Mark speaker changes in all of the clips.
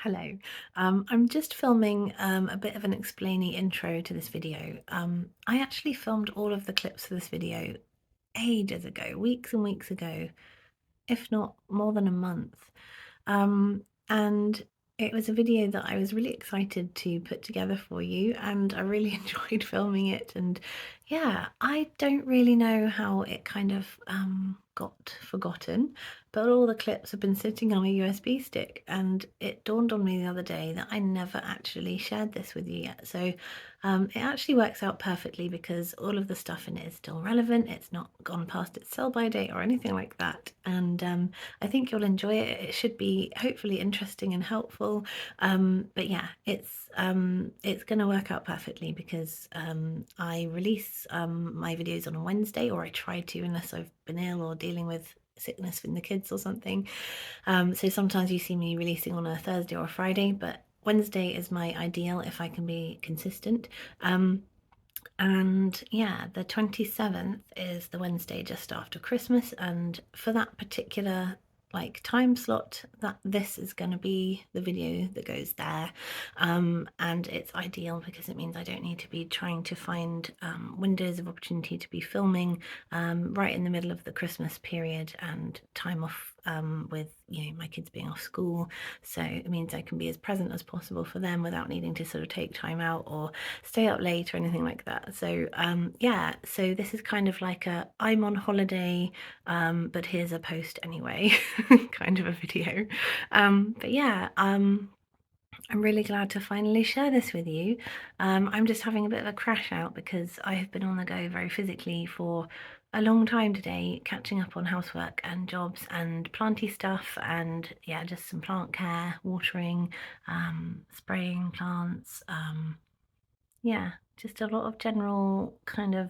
Speaker 1: Hello. I'm just filming a bit of an explainy intro to this video. I actually filmed all of the clips for this video ages ago, weeks and weeks ago, if not more than a month. And it was a video that I was really excited to put together for you, and I really enjoyed filming it. And yeah, I don't really know how it kind of got forgotten, but all the clips have been sitting on a USB stick, and it dawned on me the other day that I never actually shared this with you yet. So it actually works out perfectly because all of the stuff in it is still relevant. It's not gone past its sell-by date or anything like that. And I think you'll enjoy it. It should be hopefully interesting and helpful. But yeah, it's going to work out perfectly because I release my videos on a Wednesday, or I try to, unless I've been ill or dealing with sickness from the kids or something. So sometimes you see me releasing on a Thursday or a Friday, but Wednesday is my ideal if I can be consistent. And yeah, the 27th is the Wednesday just after Christmas, and for that particular time slot, that this is going to be the video that goes there. And it's ideal because it means I don't need to be trying to find windows of opportunity to be filming right in the middle of the Christmas period and time off with my kids being off school. So it means I can be as present as possible for them without needing to sort of take time out or stay up late or anything like that. So yeah, so this is kind of like a I'm on holiday, but here's a post anyway kind of a video. But yeah, I'm really glad to finally share this with you. I'm just having a bit of a crash out because I have been on the go very physically for a long time today, catching up on housework and jobs and planty stuff, and yeah, just some plant care, watering, spraying plants, yeah, just a lot of general kind of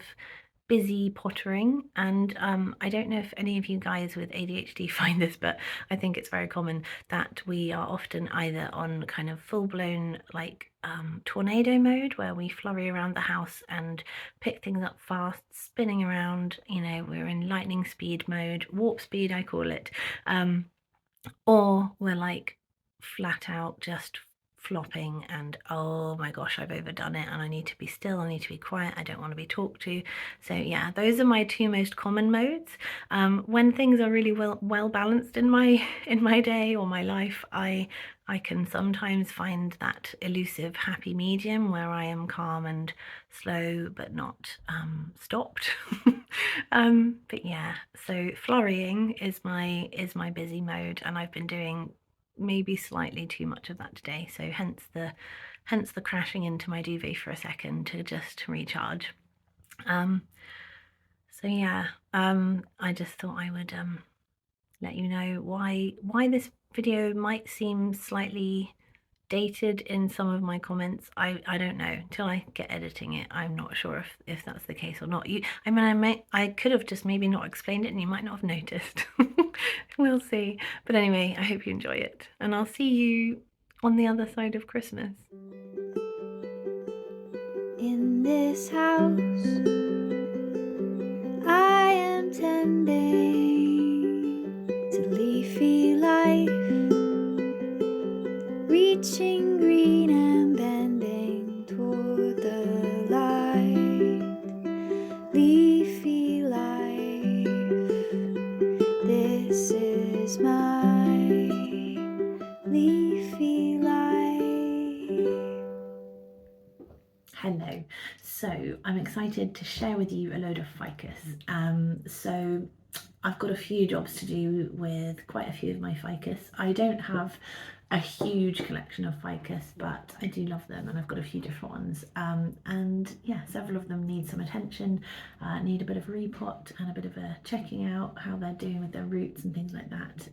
Speaker 1: busy pottering. And I don't know if any of you guys with ADHD find this, but I think it's very common that we are often either on kind of full-blown tornado mode, where we flurry around the house and pick things up fast, spinning around, we're in lightning speed mode, warp speed I call it, or we're like flat out just flopping and oh my gosh, I've overdone it and I need to be still, I need to be quiet, I don't want to be talked to. So yeah, those are my two most common modes. When things are really well balanced in my day or my life, I can sometimes find that elusive happy medium where I am calm and slow but not stopped. But yeah, so flurrying is my busy mode, and I've been doing maybe slightly too much of that today, so hence the crashing into my duvet for a second to just recharge. So yeah, I just thought I would let you know why this video might seem slightly dated in some of my comments. I don't know, until I get editing it, I'm not sure if that's the case or not. I could have just maybe not explained it and you might not have noticed. We'll see. But anyway, I hope you enjoy it, and I'll see you on the other side of Christmas.
Speaker 2: In this house I am tending to leafy life, reaching green and bending toward the light. Leafy life, this is my leafy life.
Speaker 1: Hello. So I'm excited to share with you a load of ficus. So I've got a few jobs to do with quite a few of my ficus. I don't have a huge collection of ficus, but I do love them, and I've got a few different ones. And yeah, several of them need some attention, need a bit of a repot and a bit of a checking out how they're doing with their roots and things like that.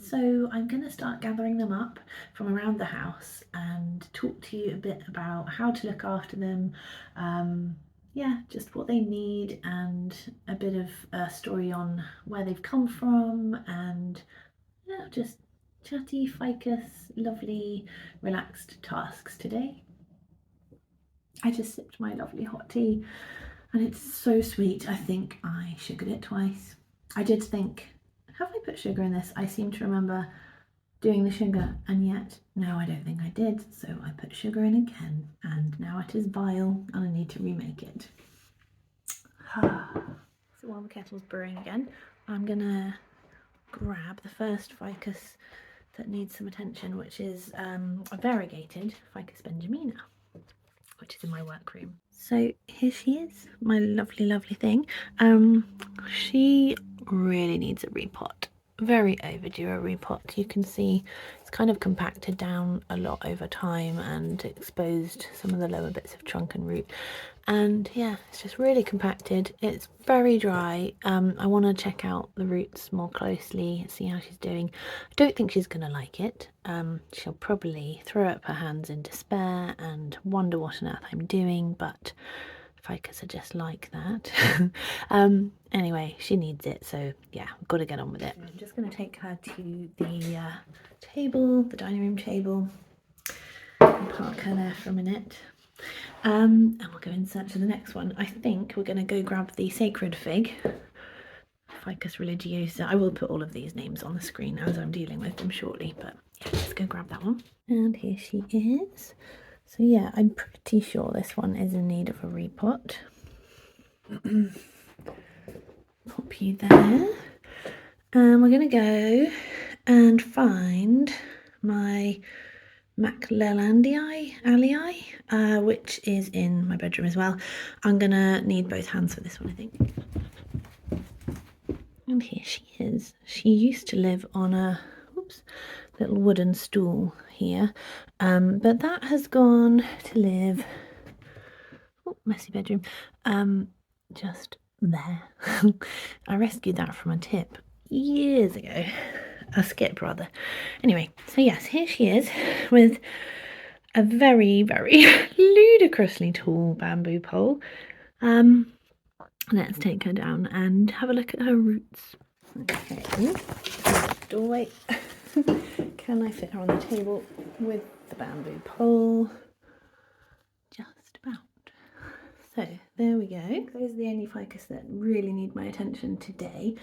Speaker 1: So I'm going to start gathering them up from around the house and talk to you a bit about how to look after them. Yeah, just what they need, and a bit of a story on where they've come from, and yeah, just chatty ficus, lovely, relaxed tasks today. I just sipped my lovely hot tea and it's so sweet. I think I sugared it twice. I did think, have I put sugar in this? I seem to remember doing the sugar, and yet no, I don't think I did, so I put sugar in again, and now it is vile and I need to remake it. So while the kettle's brewing again, I'm gonna grab the first ficus that needs some attention, which is a variegated Ficus benjamina, which is in my workroom. So here she is, my lovely, lovely thing. She really needs a repot. Very overdue a repot. You can see it's kind of compacted down a lot over time and exposed some of the lower bits of trunk and root. And yeah, it's just really compacted. It's very dry. I want to check out the roots more closely, see how she's doing. I don't think she's going to like it. She'll probably throw up her hands in despair and wonder what on earth I'm doing, but ficus are just like that. Anyway, she needs it, so yeah, I've got to get on with it. I'm just going to take her to the table, the dining room table, and park her there for a minute. And we'll go in search of the next one. I think we're going to go grab the sacred fig, Ficus religiosa. I will put all of these names on the screen as I'm dealing with them shortly, but yeah, let's go grab that one. And here she is. So yeah, I'm pretty sure this one is in need of a repot. Pop you there. And we're going to go and find my Maclelandii alii, which is in my bedroom as well. I'm gonna need both hands for this one, I think. And here she is. She used to live on a little wooden stool here, but that has gone to live, messy bedroom, just there. I rescued that from a tip years ago. A skip rather. Anyway, so yes, here she is with a very, very ludicrously tall bamboo pole. Let's take her down and have a look at her roots. Okay, doorway. Can I fit her on the table with the bamboo pole? Just about. So there we go. Those are the only ficus that really need my attention today.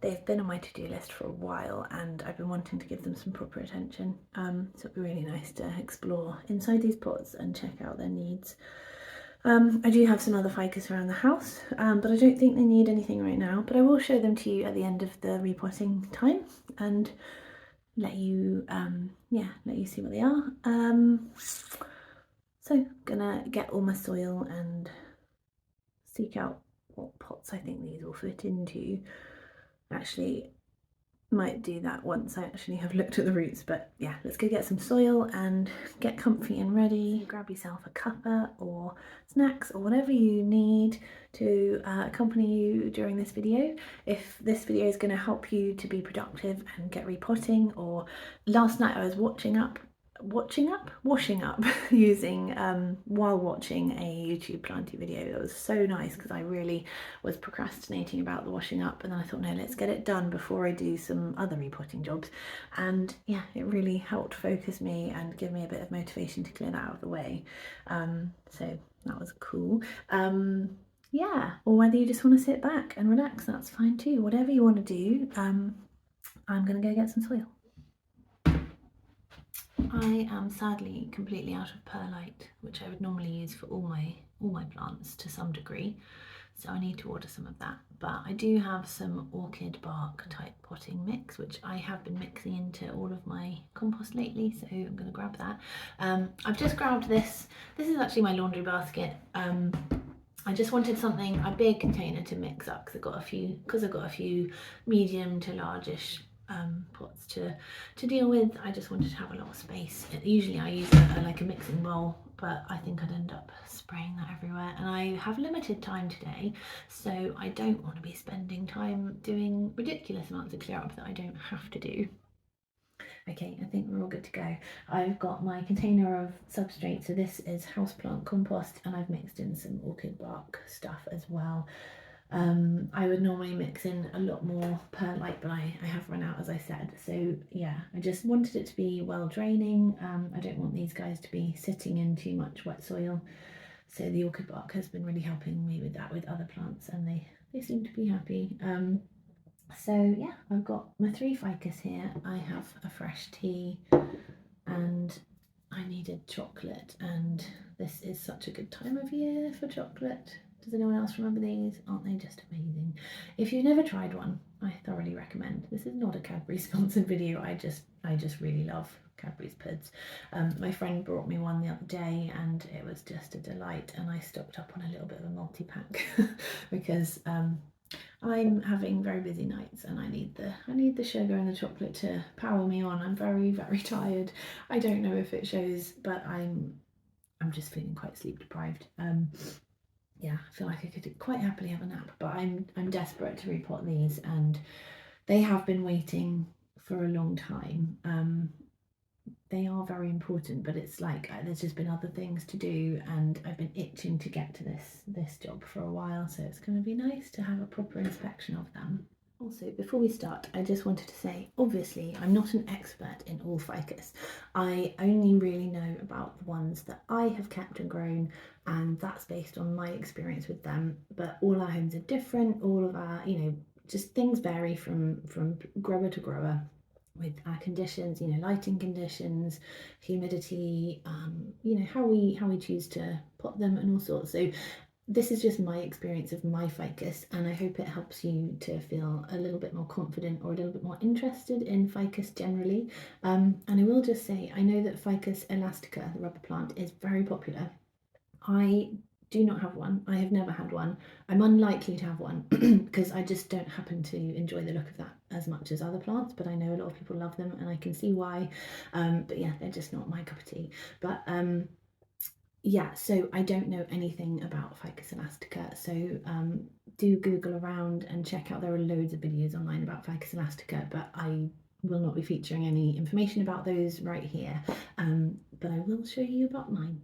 Speaker 1: They've been on my to-do list for a while and I've been wanting to give them some proper attention. So it'd be really nice to explore inside these pots and check out their needs. I do have some other ficus around the house, but I don't think they need anything right now. But I will show them to you at the end of the repotting time and let you, let you see what they are. So I'm gonna get all my soil and seek out what pots I think these will fit into. Actually, might do that once I actually have looked at the roots, but yeah, let's go get some soil and get comfy and ready. Grab yourself a cuppa or snacks or whatever you need to accompany you during this video. If this video is going to help you to be productive and get repotting, or last night I was washing up using while watching a YouTube planty video. It was so nice because I really was procrastinating about the washing up, and then I thought, no, let's get it done before I do some other repotting jobs. And yeah, it really helped focus me and give me a bit of motivation to clear that out of the way. So that was cool. Yeah, or whether you just want to sit back and relax, that's fine too. Whatever you want to do. I'm gonna go get some soil. I am sadly completely out of perlite, which I would normally use for all my plants to some degree, so I need to order some of that. But I do have some orchid bark type potting mix, which I have been mixing into all of my compost lately, so I'm going to grab that. I've just grabbed this. This is actually my laundry basket. I just wanted something, a big container to mix up because I've got a few medium to largish pots to deal with. I just wanted to have a lot of space. Usually I use like a mixing bowl, but I think I'd end up spraying that everywhere, and I have limited time today, so I don't want to be spending time doing ridiculous amounts of clear up that I don't have to do. Okay, I think we're all good to go. I've got my container of substrate, so this is houseplant compost, and I've mixed in some orchid bark stuff as well. I would normally mix in a lot more perlite, but I have run out, as I said. So yeah, I just wanted it to be well draining. I don't want these guys to be sitting in too much wet soil. So the orchid bark has been really helping me with that with other plants, and they seem to be happy. So yeah, I've got my 3 ficus here. I have a fresh tea and I needed chocolate, and this is such a good time of year for chocolate. Does anyone else remember these? Aren't they just amazing? If you've never tried one, I thoroughly recommend. This is not a Cadbury sponsored video. I just really love Cadbury's Puds. My friend brought me one the other day and it was just a delight, and I stocked up on a little bit of a multi-pack because I'm having very busy nights and I need the sugar and the chocolate to power me on. I'm very tired. I don't know if it shows, but I'm just feeling quite sleep deprived. Yeah, I feel like I could quite happily have a nap, but I'm desperate to repot these, and they have been waiting for a long time. They are very important, but it's like there's just been other things to do, and I've been itching to get to this job for a while, so it's going to be nice to have a proper inspection of them. Also, before we start, I just wanted to say, obviously, I'm not an expert in all ficus. I only really know about the ones that I have kept and grown, and that's based on my experience with them. But all our homes are different. All of our, just things vary from grower to grower with our conditions, lighting conditions, humidity, how we choose to pot them and all sorts. So this is just my experience of my ficus, and I hope it helps you to feel a little bit more confident or a little bit more interested in ficus generally. And I will just say, I know that Ficus elastica, the rubber plant, is very popular. I do not have one. I have never had one. I'm unlikely to have one because I just don't happen to enjoy the look of that as much as other plants, but I know a lot of people love them and I can see why. But yeah, they're just not my cup of tea. But yeah, so I don't know anything about Ficus elastica, so do Google around and check out. There are loads of videos online about Ficus elastica, but I will not be featuring any information about those right here, but I will show you about mine.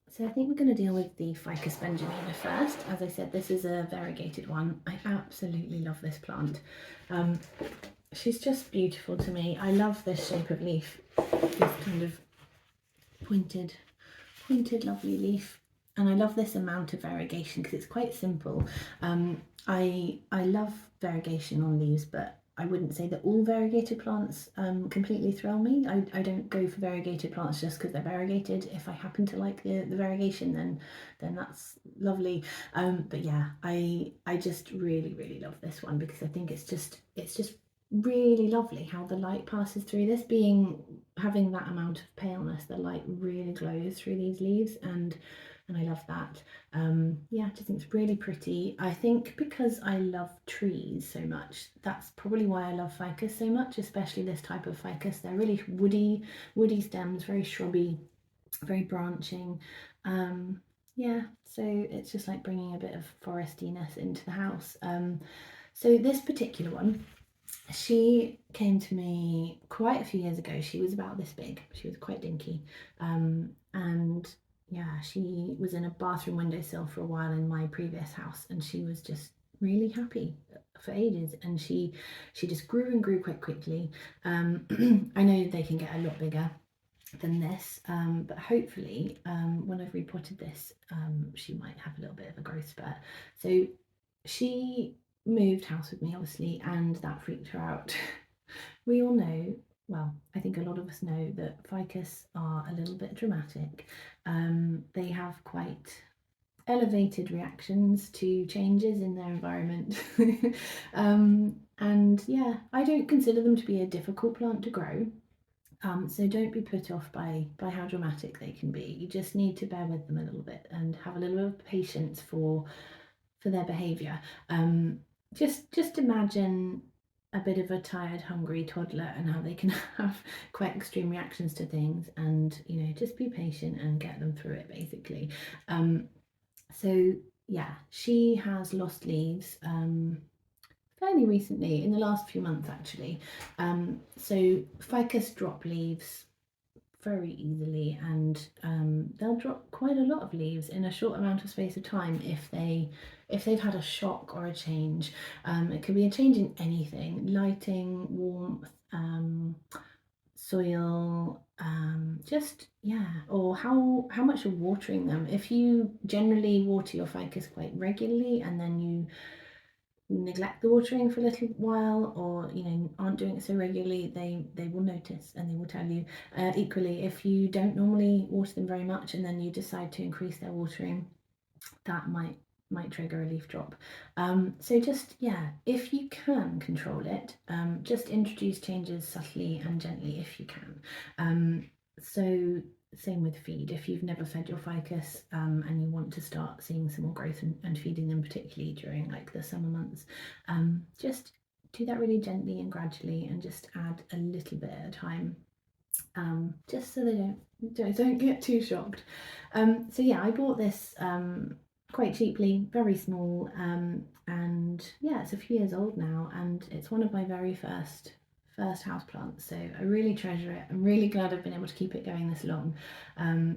Speaker 1: So I think we're going to deal with the Ficus benjamina first. As I said, this is a variegated one. I absolutely love this plant. She's just beautiful to me. I love this shape of leaf, this kind of pointed lovely leaf, and I love this amount of variegation because it's quite simple. I love variegation on leaves, but I wouldn't say that all variegated plants completely thrill me. I don't go for variegated plants just because they're variegated. If I happen to like the variegation, then that's lovely. But yeah, I just really love this one because I think it's just really lovely how the light passes through this. Having that amount of paleness, the light really glows through these leaves, and I love that. Yeah, I just think it's really pretty. I think because I love trees so much, that's probably why I love ficus so much, especially this type of ficus. They're really woody stems, very shrubby, very branching. Yeah, so it's just like bringing a bit of forestiness into the house. So this particular one, she came to me quite a few years ago. She was about this big. She was quite dinky. And yeah, she was in a bathroom windowsill for a while in my previous house, and she was just really happy for ages, and she just grew and grew quite quickly. I know they can get a lot bigger than this, but hopefully when I've repotted this, she might have a little bit of a growth spurt. So she moved house with me, obviously, and that freaked her out. We all know, well, I think a lot of us know that ficus are a little bit dramatic. They have quite elevated reactions to changes in their environment. And yeah, I don't consider them to be a difficult plant to grow. So don't be put off by how dramatic they can be. You just need to bear with them a little bit and have a little bit of patience for their behaviour. Just imagine a bit of a tired, hungry toddler and how they can have quite extreme reactions to things, and just be patient and get them through it, basically. So yeah, she has lost leaves fairly recently, in the last few months actually. So ficus drop leaves very easily, and they'll drop quite a lot of leaves in a short amount of space of time if they've had a shock or a change. It could be a change in anything: lighting, warmth, soil, just yeah, or how much you're watering them. If you generally water your ficus quite regularly and then you neglect the watering for a little while, or aren't doing it so regularly, they will notice and they will tell you. Equally, if you don't normally water them very much and then you decide to increase their watering, that might trigger a leaf drop. So just, yeah, if you can control it, just introduce changes subtly and gently if you can. So same with feed. If you've never fed your ficus and you want to start seeing some more growth and feeding them, particularly during like the summer months, just do that really gently and gradually, and just add a little bit at a time, just so they don't get too shocked. So yeah, I bought this quite cheaply, very small, and yeah, it's a few years old now, and it's one of my very first houseplants, so I really treasure it. I'm really glad I've been able to keep it going this long.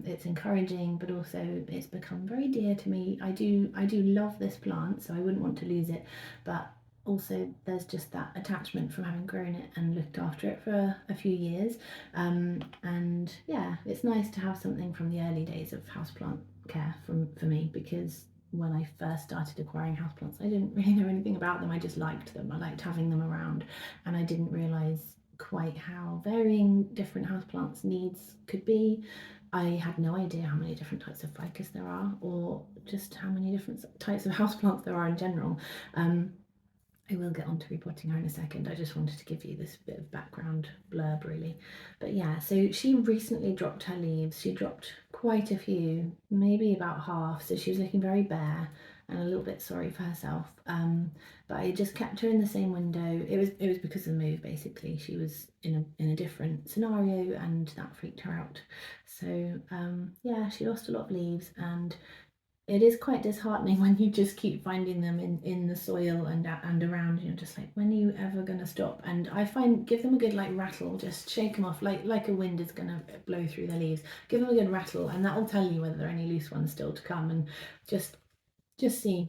Speaker 1: It's encouraging, but also it's become very dear to me. I do love this plant, so I wouldn't want to lose it, but also there's just that attachment from having grown it and looked after it for a few years. And yeah, it's nice to have something from the early days of houseplant care for me, because when I first started acquiring houseplants, I didn't really know anything about them. I just liked them. I liked having them around, and I didn't realise quite how varying different houseplants' needs could be. I had no idea how many different types of ficus there are, or just how many different types of houseplants there are in general. I will get on to repotting her in a second. I just wanted to give you this bit of background blurb, really. But yeah, so she recently dropped her leaves. She dropped quite a few, maybe about half. So she was looking very bare and a little bit sorry for herself. But I just kept her in the same window. It was because of the move, basically. She was in a different scenario, and that freaked her out. So yeah, she lost a lot of leaves, and it is quite disheartening when you just keep finding them in the soil and around. You're just like, when are you ever going to stop? And I find, give them a good like rattle, just shake them off like a wind is going to blow through the leaves. Give them a good rattle, and that will tell you whether there are any loose ones still to come, and just see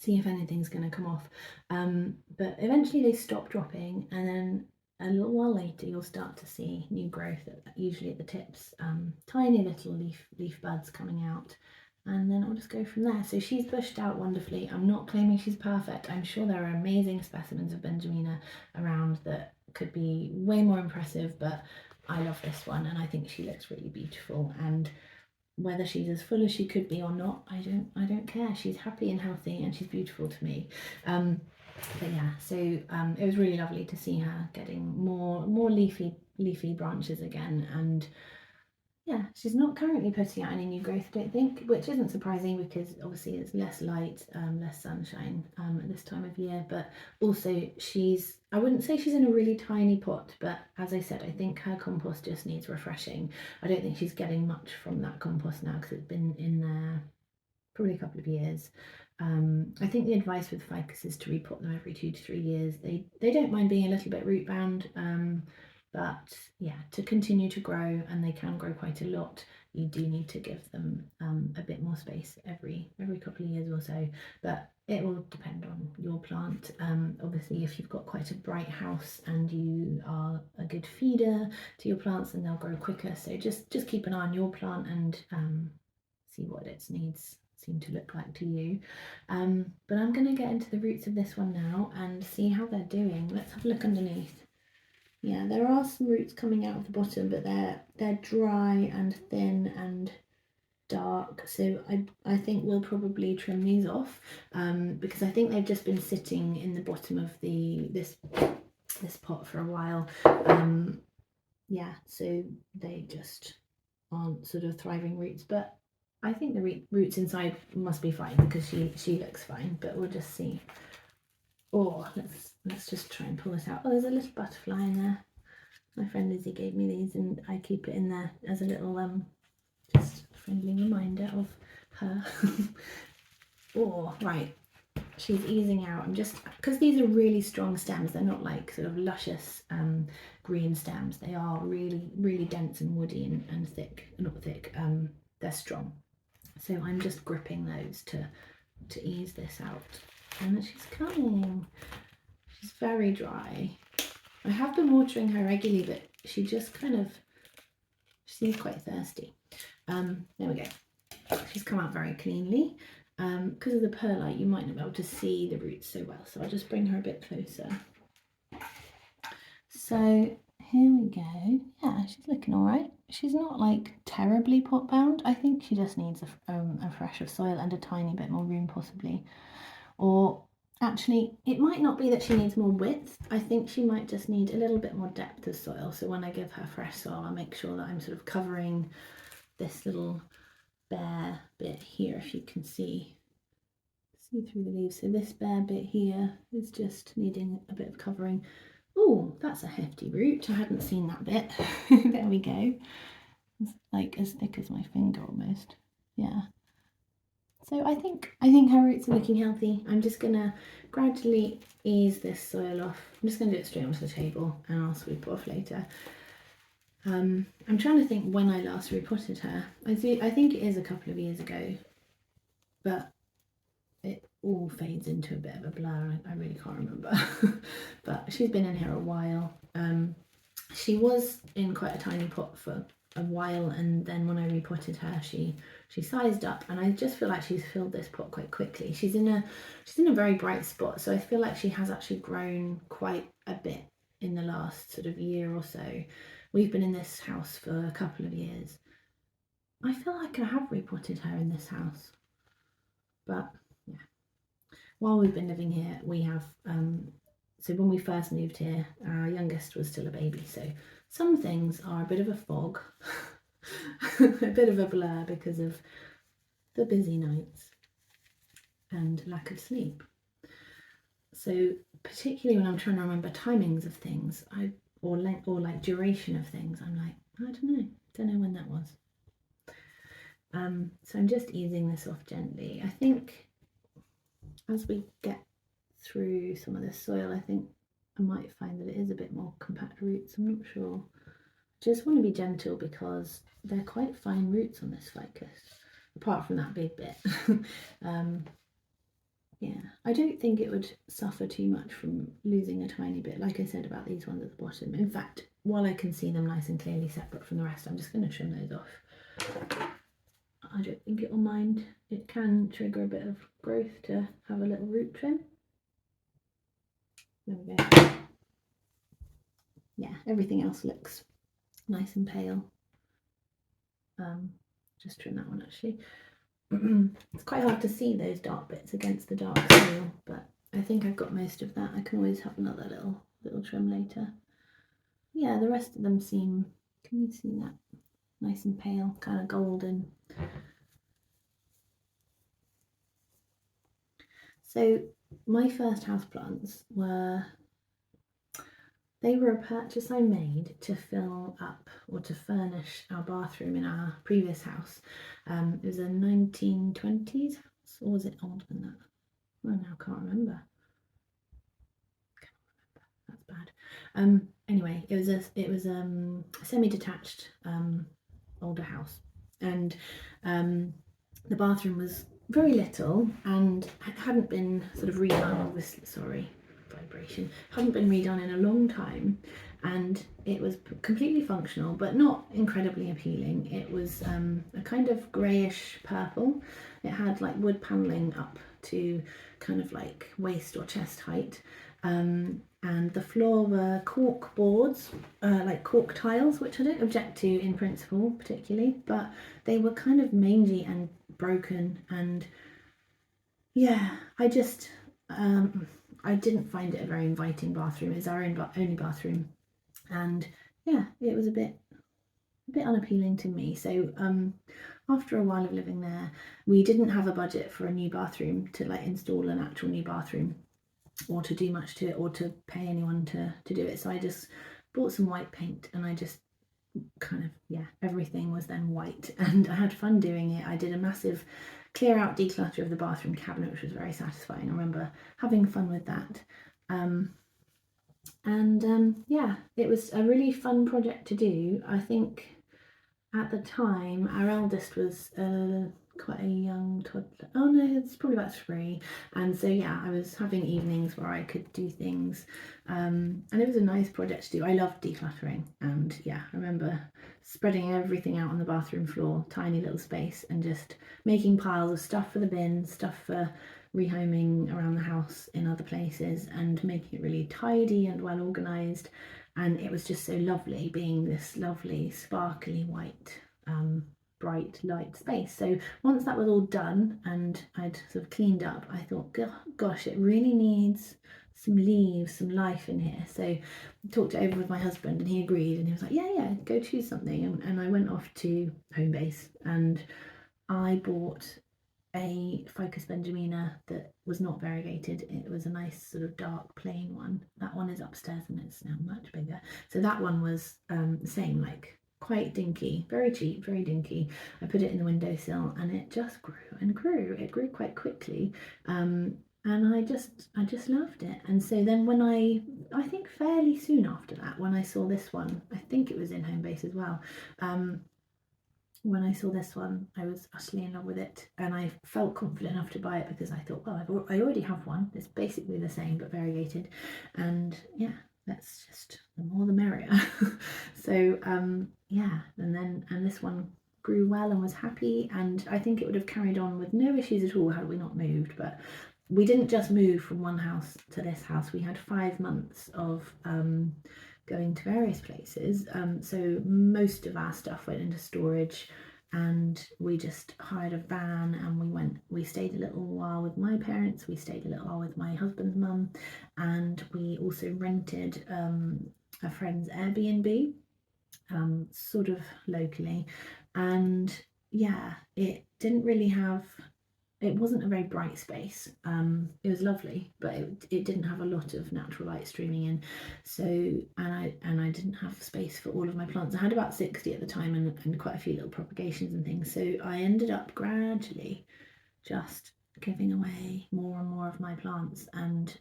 Speaker 1: if anything's going to come off. But eventually they stop dropping, and then a little while later you'll start to see new growth, usually at the tips, tiny little leaf buds coming out, and then I'll just go from there. So she's bushed out wonderfully. I'm not claiming she's perfect. I'm sure there are amazing specimens of Benjamina around that could be way more impressive, but I love this one, and I think she looks really beautiful. And whether she's as full as she could be or not, I don't care. She's happy and healthy, and she's beautiful to me. But yeah, so it was really lovely to see her getting more leafy branches again. And yeah, she's not currently putting out any new growth, I don't think, which isn't surprising, because obviously it's less light, less sunshine at this time of year. But also I wouldn't say she's in a really tiny pot, but as I said, I think her compost just needs refreshing. I don't think she's getting much from that compost now, because it's been in there probably a couple of years. I think the advice with ficus is to repot them every 2 to 3 years. They don't mind being a little bit root bound, but yeah, to continue to grow, and they can grow quite a lot, you do need to give them a bit more space every couple of years or so. But it will depend on your plant. Obviously, if you've got quite a bright house and you are a good feeder to your plants, then they'll grow quicker. So just keep an eye on your plant and see what its needs seem to look like to you. But I'm going to get into the roots of this one now and see how they're doing. Let's have a look underneath. Yeah, there are some roots coming out of the bottom, but they're dry and thin and dark, so I think we'll probably trim these off, because I think they've just been sitting in the bottom of this pot for a while. Yeah, so they just aren't sort of thriving roots, but I think the roots inside must be fine, because she looks fine. But we'll just see. Oh, let's just try and pull this out. Oh, there's a little butterfly in there. My friend Lizzie gave me these, and I keep it in there as a little just friendly reminder of her. Oh, right. She's easing out. I'm just, because these are really strong stems, they're not like sort of luscious green stems. They are really, really dense and woody and thick. Not thick, they're strong. So I'm just gripping those to ease this out. And she's coming. She's very dry. I have been watering her regularly, but she just she seems quite thirsty. There we go. She's come out very cleanly. because of the perlite you might not be able to see the roots so well, so I'll just bring her a bit closer. So here we go. Yeah, she's looking all right. She's not like terribly pot bound. I think she just needs a fresh of soil and a tiny bit more room possibly. Or actually, it might not be that she needs more width. I think she might just need a little bit more depth of soil. So when I give her fresh soil, I'll make sure that I'm sort of covering this little bare bit here, if you can see through the leaves. So this bare bit here is just needing a bit of covering. Oh, that's a hefty root. I hadn't seen that bit. There we go. It's like as thick as my finger almost. Yeah. So I think her roots are looking healthy. I'm just gonna gradually ease this soil off. I'm just gonna do it straight onto the table and I'll sweep it off later. I'm trying to think when I last repotted her. I think it is a couple of years ago, but it all fades into a bit of a blur. I really can't remember. But she's been in here a while. She was in quite a tiny pot for a while, and then when I repotted her, she sized up, and I just feel like she's filled this pot quite quickly. She's in a very bright spot, so I feel like she has actually grown quite a bit in the last sort of year or so. We've been in this house for a couple of years. I feel like I have repotted her in this house, but yeah. While we've been living here, we have so when we first moved here, our youngest was still a baby, so some things are a bit of a fog, a bit of a blur because of the busy nights and lack of sleep. So particularly when I'm trying to remember timings of things, or like duration of things, I'm like, I don't know when that was. So I'm just easing this off gently. I think as we get through some of this soil, I think I might find that it is a bit more compact roots. I'm not sure. Just want to be gentle because they're quite fine roots on this ficus, apart from that big bit. Yeah, I don't think it would suffer too much from losing a tiny bit, like I said about these ones at the bottom. In fact, while I can see them nice and clearly separate from the rest, I'm just going to trim those off. I don't think it will mind. It can trigger a bit of growth to have a little root trim. There we go. Yeah, everything else looks nice and pale. Just trim that one actually. It's quite hard to see those dark bits against the dark soil, but I think I've got most of that. I can always have another little trim later. Yeah, the rest of them seem, can you see that? Nice and pale, kind of golden. So my first houseplants were a purchase I made to fill up or to furnish our bathroom in our previous house. It was a 1920s house, or was it older than that? Well, now I can't remember. That's bad. Anyway, it was a semi-detached older house, and the bathroom was very little and hadn't been sort of redone. Obviously, sorry, vibration, hadn't been redone in a long time, and it was completely functional but not incredibly appealing. It was a kind of greyish purple. It had like wood panelling up to kind of like waist or chest height, and the floor were cork boards, like cork tiles, which I don't object to in principle particularly, but they were kind of mangy and broken, and yeah, I just I didn't find it a very inviting bathroom. It's our only bathroom, and yeah, it was a bit unappealing to me. So after a while of living there, we didn't have a budget for a new bathroom, to like install an actual new bathroom or to do much to it or to pay anyone to do it. So I just bought some white paint, and I just kind of, yeah, everything was then white, and I had fun doing it. I did a massive clear out declutter of the bathroom cabinet, which was very satisfying. I remember having fun with that. Yeah, it was a really fun project to do. I think at the time our eldest was quite a young toddler. Oh no, it's probably about 3. And so yeah, I was having evenings where I could do things, and it was a nice project to do. I loved decluttering, and yeah, I remember spreading everything out on the bathroom floor, tiny little space, and just making piles of stuff for the bin, stuff for rehoming around the house in other places, and making it really tidy and well organized. And it was just so lovely being this lovely sparkly white bright light space. So once that was all done and I'd sort of cleaned up, I thought, gosh, it really needs some leaves, some life in here. So I talked it over with my husband and he agreed, and he was like, yeah, go choose something. And I went off to Homebase and I bought a Ficus benjamina that was not variegated. It was a nice sort of dark plain one. That one is upstairs and it's now much bigger. So that one was the same, like quite dinky, very cheap, very dinky. I put it in the windowsill and it just grew and grew. It grew quite quickly. And I just loved it. And so then when I think fairly soon after that, when I saw this one, I think it was in Homebase as well, when I saw this one, I was utterly in love with it, and I felt confident enough to buy it because I thought, well, I already have one. It's basically the same but variegated, and yeah, that's just the more the merrier. So yeah, and this one grew well and was happy, and I think it would have carried on with no issues at all had we not moved. But we didn't just move from one house to this house. We had 5 months of going to various places. So most of our stuff went into storage, and we just hired a van and we stayed a little while with my parents, we stayed a little while with my husband's mum, and we also rented a friend's Airbnb, sort of locally. And yeah, it didn't really have, it wasn't a very bright space. It was lovely, but it didn't have a lot of natural light streaming in. So and I didn't have space for all of my plants. I had about 60 at the time, and quite a few little propagations and things. So I ended up gradually just giving away more and more of my plants, and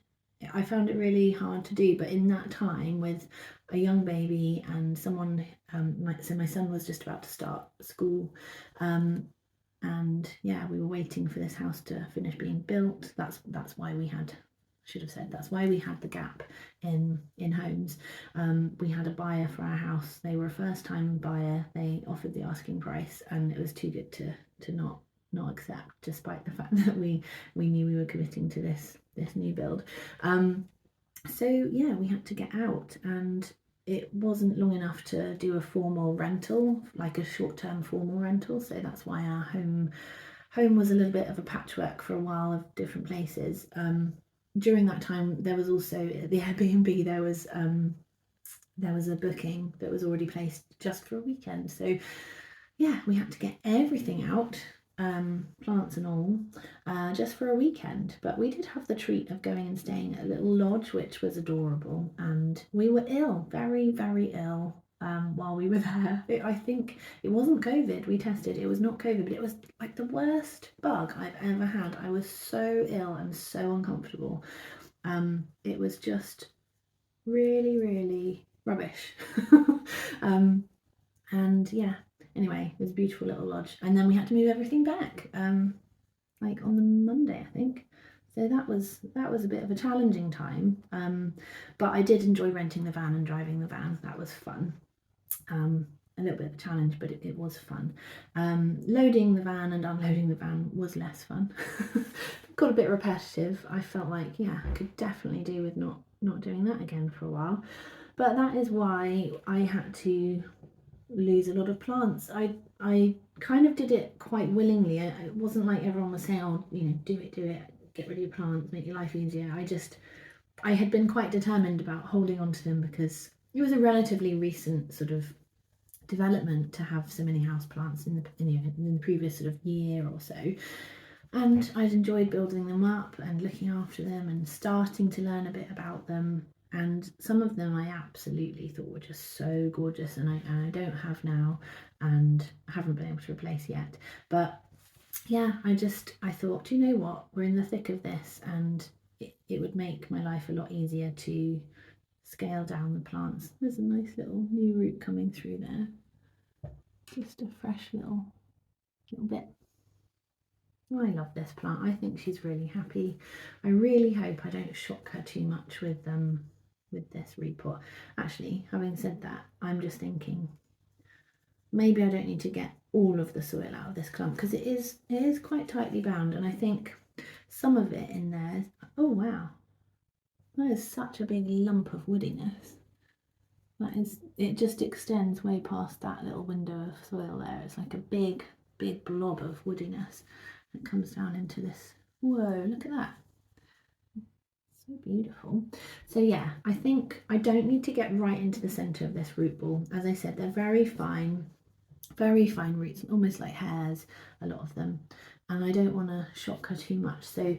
Speaker 1: I found it really hard to do. But in that time, with a young baby and someone, so my son was just about to start school, and yeah, we were waiting for this house to finish being built. That's why we had, should have said, that's why we had the gap in homes. We had a buyer for our house. They were a first time buyer. They offered the asking price, and it was too good to not accept, despite the fact that we knew we were committing to this new build. So yeah, we had to get out, and it wasn't long enough to do a formal rental, like a short-term formal rental. So that's why our home was a little bit of a patchwork for a while of different places. During that time, there was also the Airbnb. There was a booking that was already placed just for a weekend. So yeah, we had to get everything out, plants and all, just for a weekend. But we did have the treat of going and staying at a little lodge, which was adorable. And we were ill, very, very ill, while we were there. I think it wasn't COVID. We tested. It was not COVID, but it was like the worst bug I've ever had. I was so ill and so uncomfortable. It was just really, really rubbish. And yeah, anyway, it was a beautiful little lodge, and then we had to move everything back, like on the Monday, I think. So that was a bit of a challenging time, but I did enjoy renting the van and driving the van. That was fun. A little bit of a challenge, but it was fun. Loading the van and unloading the van was less fun. Got a bit repetitive. I felt like, yeah, I could definitely do with not doing that again for a while. But that is why I had to lose a lot of plants. I kind of did it quite willingly. It wasn't like everyone was saying, oh, do it, get rid of your plants, make your life easier. I had been quite determined about holding on to them because it was a relatively recent sort of development to have so many houseplants in the previous sort of year or so. And I'd enjoyed building them up and looking after them and starting to learn a bit about them. And some of them I absolutely thought were just so gorgeous, and I don't have now, and haven't been able to replace yet. But yeah, I thought, do you know what? We're in the thick of this, and it would make my life a lot easier to scale down the plants. There's a nice little new root coming through there. Just a fresh little bit. I love this plant. I think she's really happy. I really hope I don't shock her too much with this repot. Actually, having said that, I'm just thinking maybe I don't need to get all of the soil out of this clump because it is quite tightly bound, and I think some of it in there. Oh wow, that is such a big lump of woodiness. That is, it just extends way past that little window of soil there. It's like a big blob of woodiness that comes down into this. Whoa, look at that. So beautiful. So yeah, I think I don't need to get right into the centre of this root ball. As I said, they're very fine roots, almost like hairs, a lot of them. And I don't want to shock her too much. So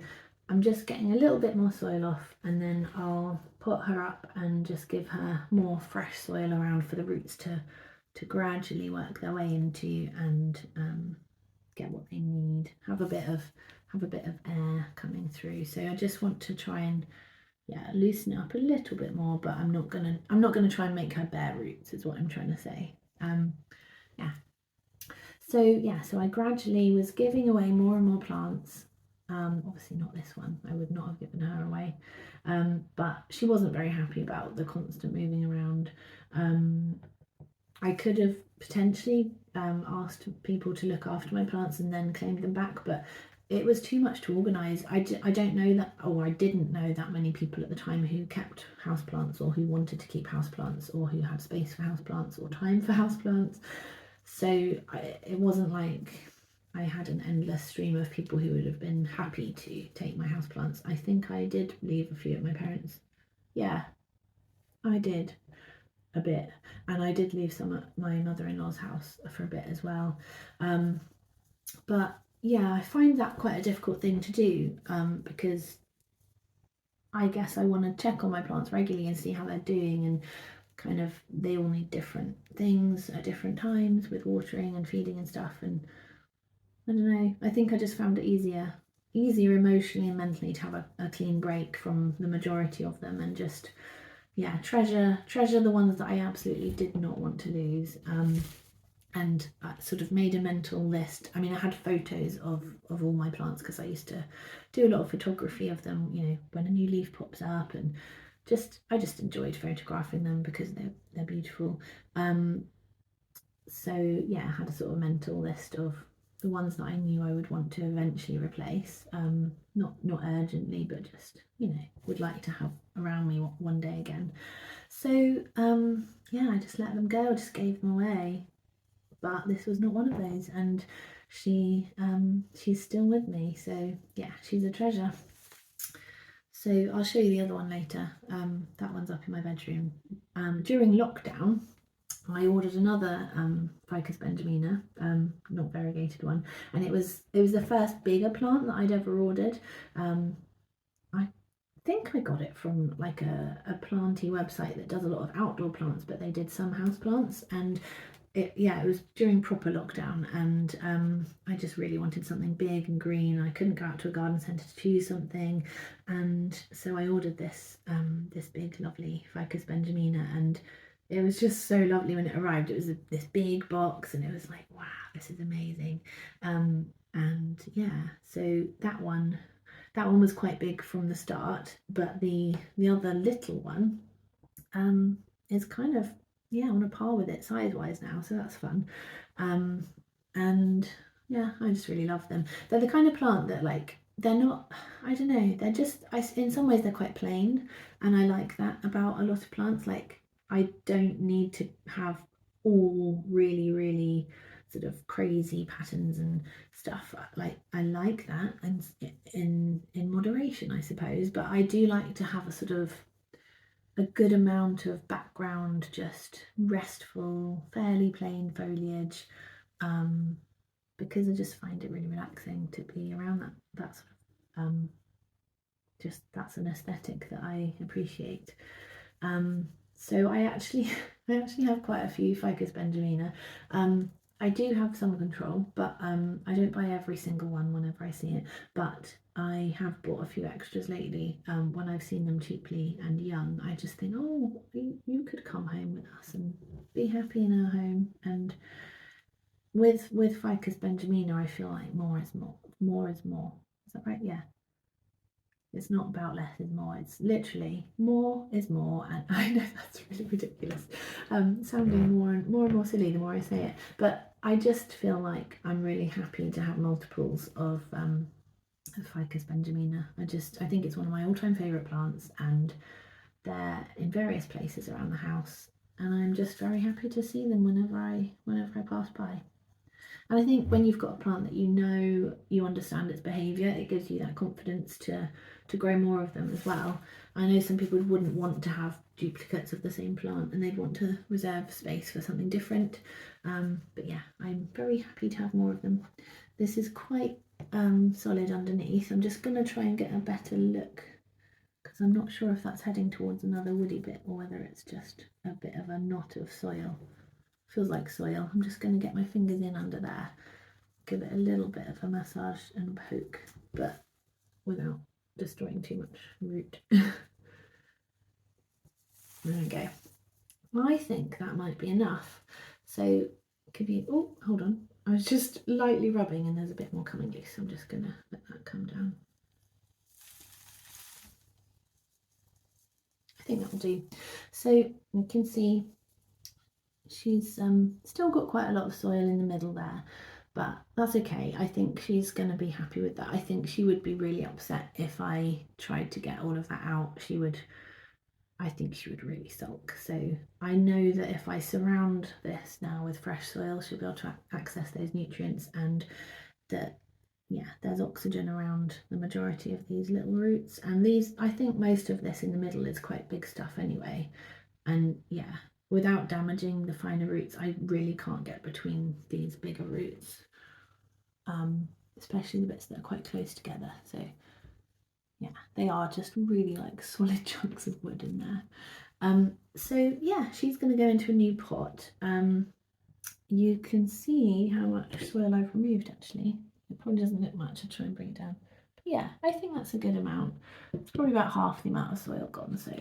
Speaker 1: I'm just getting a little bit more soil off, and then I'll put her up and just give her more fresh soil around for the roots to gradually work their way into and get what they need. Have a bit of air coming through. So I just want to try and loosen it up a little bit more, but I'm not gonna try and make her bare roots, is what I'm trying to say. So I gradually was giving away more and more plants. Obviously not this one, I would not have given her away, but she wasn't very happy about the constant moving around. I could have potentially asked people to look after my plants and then claimed them back, but it was too much to organise. I don't know that, or I didn't know that many people at the time who kept houseplants or who wanted to keep houseplants or who had space for houseplants or time for houseplants. So it wasn't like I had an endless stream of people who would have been happy to take my houseplants. I think I did leave a few at my parents'. Yeah, I did a bit, and I did leave some at my mother-in-law's house for a bit as well. But yeah, I find that quite a difficult thing to do because I guess I want to check on my plants regularly and see how they're doing, and kind of they all need different things at different times with watering and feeding and stuff. And I don't know, I think I just found it easier emotionally and mentally to have a clean break from the majority of them and just treasure the ones that I absolutely did not want to lose. And I sort of made a mental list. I mean, I had photos of all my plants because I used to do a lot of photography of them, you know, when a new leaf pops up, and I just enjoyed photographing them because they're beautiful. So yeah, I had a sort of mental list of the ones that I knew I would want to eventually replace. Not urgently, but just, you know, would like to have around me one day again. So I just let them go. I just gave them away. But this was not one of those, and she's still with me. So yeah, she's a treasure. So I'll show you the other one later. That one's up in my bedroom. During lockdown, I ordered another Ficus benjamina, not variegated one, and it was the first bigger plant that I'd ever ordered. I think I got it from like a planty website that does a lot of outdoor plants, but they did some house plants, and it was during proper lockdown, and I just really wanted something big and green. I couldn't go out to a garden centre to choose something, and so I ordered this big lovely Ficus benjamina, and it was just so lovely when it arrived. It was this big box, and it was like, wow, this is amazing. And yeah, so that one was quite big from the start, but the other little one is kind of on a par with it size wise now, so that's fun. And yeah, I just really love them. They're the kind of plant that, like, they're not, I don't know, they're just, in some ways they're quite plain, and I like that about a lot of plants. Like, I don't need to have all really sort of crazy patterns and stuff. Like, I like that, and in moderation, I suppose, but I do like to have a sort of a good amount of background, just restful, fairly plain foliage, because I just find it really relaxing to be around that sort of just that's an aesthetic that I appreciate. So I actually have quite a few Ficus benjamina. I do have some control, but I don't buy every single one whenever I see it. But I have bought a few extras lately. When I've seen them cheaply and young, I just think, oh, you could come home with us and be happy in our home. And with Ficus benjamina, I feel like more is more. More is more. Is that right? Yeah. It's not about less is more. It's literally more is more. And I know that's really ridiculous, sounding more and more silly the more I say it. But I just feel like I'm really happy to have multiples of Ficus benjamina. I think it's one of my all-time favourite plants, and they're in various places around the house. And I'm just very happy to see them whenever I pass by. And I think when you've got a plant that you understand its behaviour, it gives you that confidence to grow more of them as well. I know some people wouldn't want to have duplicates of the same plant, and they'd want to reserve space for something different. But yeah, I'm very happy to have more of them. This is quite solid underneath. I'm just going to try and get a better look, because I'm not sure if that's heading towards another woody bit or whether it's just a bit of a knot of soil. Feels like soil. I'm just going to get my fingers in under there, give it a little bit of a massage and poke, but without destroying too much root. There we go. I think that might be enough. So give you, oh, hold on. I was just lightly rubbing and there's a bit more coming loose. I'm just going to let that come down. I think that'll do. So you can see she's still got quite a lot of soil in the middle there, but that's okay. I think she's going to be happy with that. I think she would be really upset if I tried to get all of that out. I think she would really sulk. So I know that if I surround this now with fresh soil, she'll be able to access those nutrients, and that, yeah, there's oxygen around the majority of these little roots. And these, I think most of this in the middle is quite big stuff anyway. And yeah, without damaging the finer roots, I really can't get between these bigger roots, especially the bits that are quite close together. So yeah, they are just really like solid chunks of wood in there. So yeah, she's going to go into a new pot. You can see how much soil I've removed actually. It probably doesn't look much. I'll try and bring it down. But yeah, I think that's a good amount. It's probably about half the amount of soil gone, so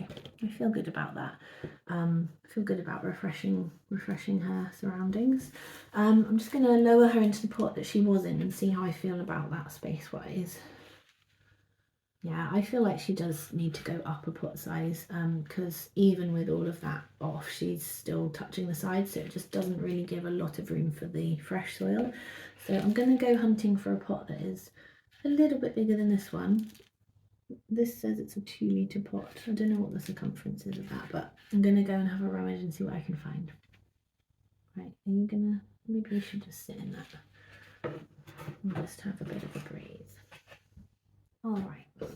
Speaker 1: I feel good about that. I feel good about refreshing her surroundings. I'm just going to lower her into the pot that she was in and see how I feel about that space-wise. Yeah, I feel like she does need to go up a pot size, because even with all of that off, she's still touching the sides, so it just doesn't really give a lot of room for the fresh soil. So I'm going to go hunting for a pot that is a little bit bigger than this one. This says it's a 2-litre pot. I don't know what the circumference is of that, but I'm going to go and have a rummage and see what I can find. Right, are you going to, maybe you should just sit in that and just have a bit of a breathe. All right,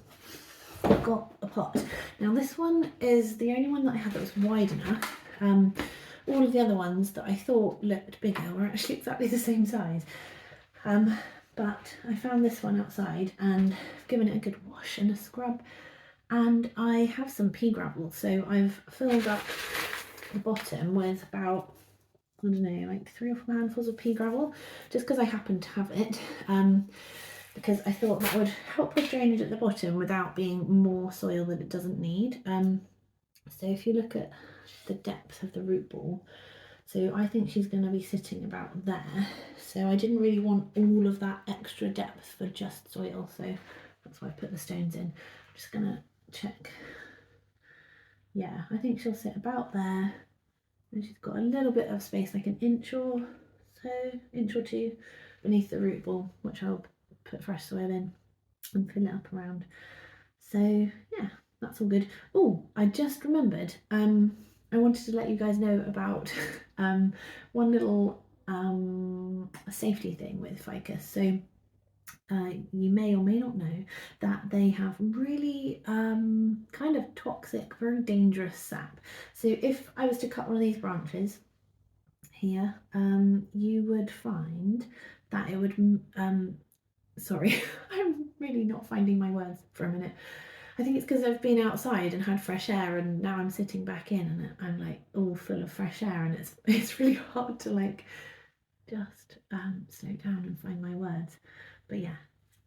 Speaker 1: I've got a pot. Now this one is the only one that I had that was wide enough. All of the other ones that I thought looked bigger were actually exactly the same size. But I found this one outside and I've given it a good wash and a scrub, and I have some pea gravel, so I've filled up the bottom with about, I don't know, like 3 or 4 handfuls of pea gravel, just because I happen to have it. Because I thought that would help with drainage at the bottom without being more soil that it doesn't need. So if you look at the depth of the root ball, so I think she's going to be sitting about there. So I didn't really want all of that extra depth for just soil, so that's why I put the stones in. I'm just going to check. Yeah, I think she'll sit about there. And she's got a little bit of space, like an inch or two beneath the root ball, which I'll put fresh soil in and fill it up around. So yeah, that's all good. Oh, I just remembered, I wanted to let you guys know about one little safety thing with ficus. So you may or may not know that they have really kind of toxic, very dangerous sap. So if I was to cut one of these branches here, you would find that it would sorry, I'm really not finding my words for a minute. I think it's because I've been outside and had fresh air, and now I'm sitting back in and I'm like all full of fresh air, and it's really hard to like just slow down and find my words. But yeah,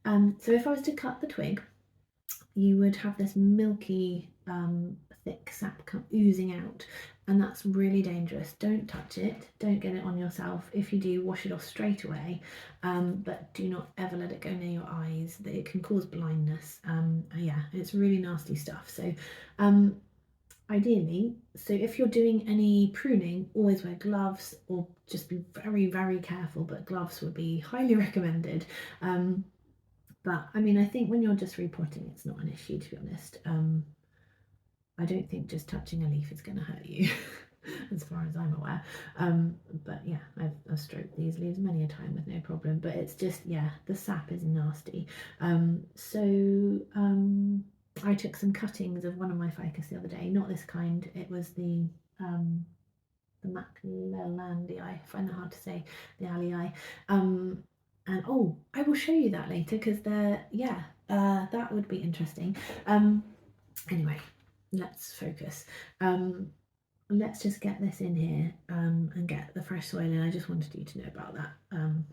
Speaker 1: so if I was to cut the twig, you would have this milky thick sap oozing out, and that's really dangerous. Don't touch it, don't get it on yourself. If you do, wash it off straight away, but do not ever let it go near your eyes. It can cause blindness. Yeah, it's really nasty stuff. So ideally, so if you're doing any pruning, always wear gloves, or just be very, very careful, but gloves would be highly recommended. But I mean, I think when you're just repotting, it's not an issue, to be honest. I don't think just touching a leaf is going to hurt you, as far as I'm aware. But yeah, I've stroked these leaves many a time with no problem. But it's just, yeah, the sap is nasty. I took some cuttings of one of my ficus the other day. Not this kind. It was the Maclellandii. I find that hard to say. The alii. And oh, I will show you that later, because that would be interesting. Anyway, let's focus. Let's just get this in here and get the fresh soil in. I just wanted you to know about that,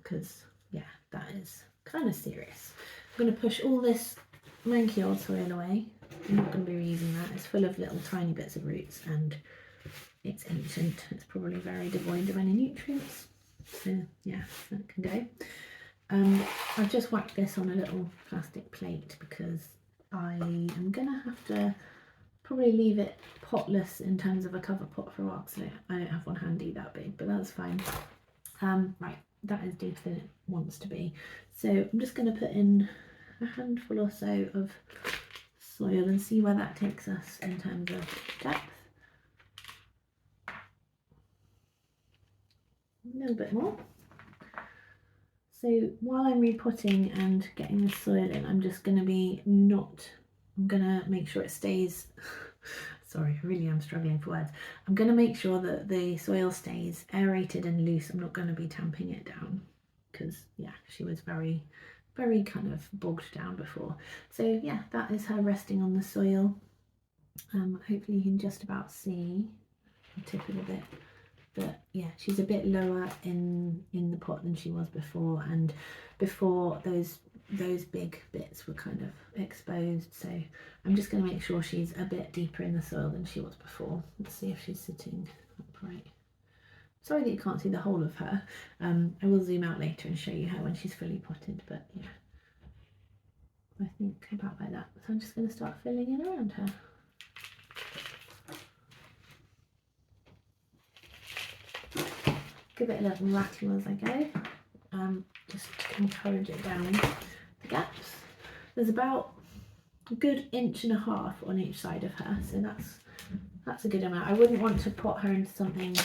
Speaker 1: because yeah, that is kind of serious. I'm going to push all this manky old soil away. I'm not going to be reusing that. It's full of little tiny bits of roots, and it's ancient. It's probably very devoid of any nutrients. So yeah, that can go. I've just whacked this on a little plastic plate because I am going to have to probably leave it potless in terms of a cover pot for a while, so I don't have one handy that big, but that's fine. Right, that is deeper than it wants to be. So I'm just going to put in a handful or so of soil and see where that takes us in terms of depth. A little bit more. So while I'm repotting and getting the soil in, I'm just going to I'm going to make sure it stays, sorry, I really am struggling for words. I'm going to make sure that the soil stays aerated and loose. I'm not going to be tamping it down, because yeah, she was very, very kind of bogged down before. So yeah, that is her resting on the soil. Hopefully you can just about see the tip of it. But yeah, she's a bit lower in the pot than she was before, and before those big bits were kind of exposed. So I'm just going to make sure she's a bit deeper in the soil than she was before. Let's see if she's sitting upright. Sorry that you can't see the whole of her. I will zoom out later and show you her when she's fully potted, but yeah, I think about like that. So I'm just going to start filling in around her. Give it a little rattle as I go, just to encourage it down the gaps. There's about a good 1.5 inches on each side of her, so that's a good amount. I wouldn't want to pot her into something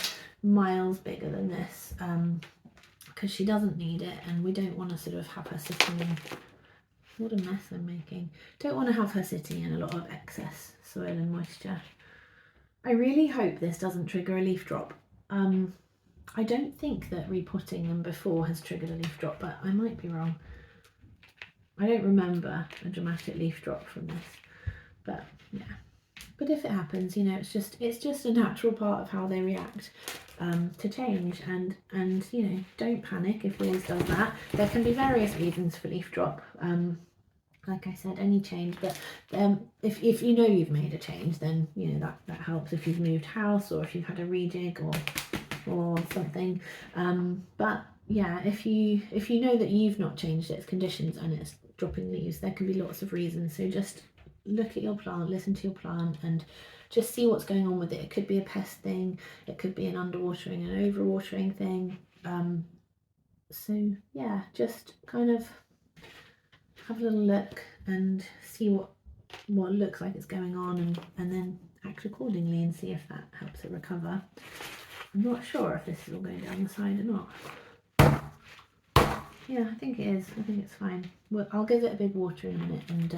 Speaker 1: miles bigger than this, because she doesn't need it, and we don't want to sort of have her sitting in, what a mess I'm making. Don't want to have her sitting in a lot of excess soil and moisture. I really hope this doesn't trigger a leaf drop. I don't think that repotting them before has triggered a leaf drop, but I might be wrong. I don't remember a dramatic leaf drop from this, but yeah. But if it happens, you know, it's just a natural part of how they react to change, and you know, don't panic if yours does that. There can be various reasons for leaf drop. Like I said, any change, but if you know you've made a change, then you know that helps if you've moved house or if you've had a rejig or something. But yeah, if you know that you've not changed its conditions and it's dropping leaves, there can be lots of reasons. So just look at your plant, listen to your plant, and just see what's going on with it. It could be a pest thing, it could be an underwatering and overwatering thing. So yeah, just kind of have a little look and see what looks like it's going on, and then act accordingly and see if that helps it recover. I'm not sure if this is all going down the side or not. Yeah, I think it is. I think it's fine. Well, I'll give it a big water in a minute and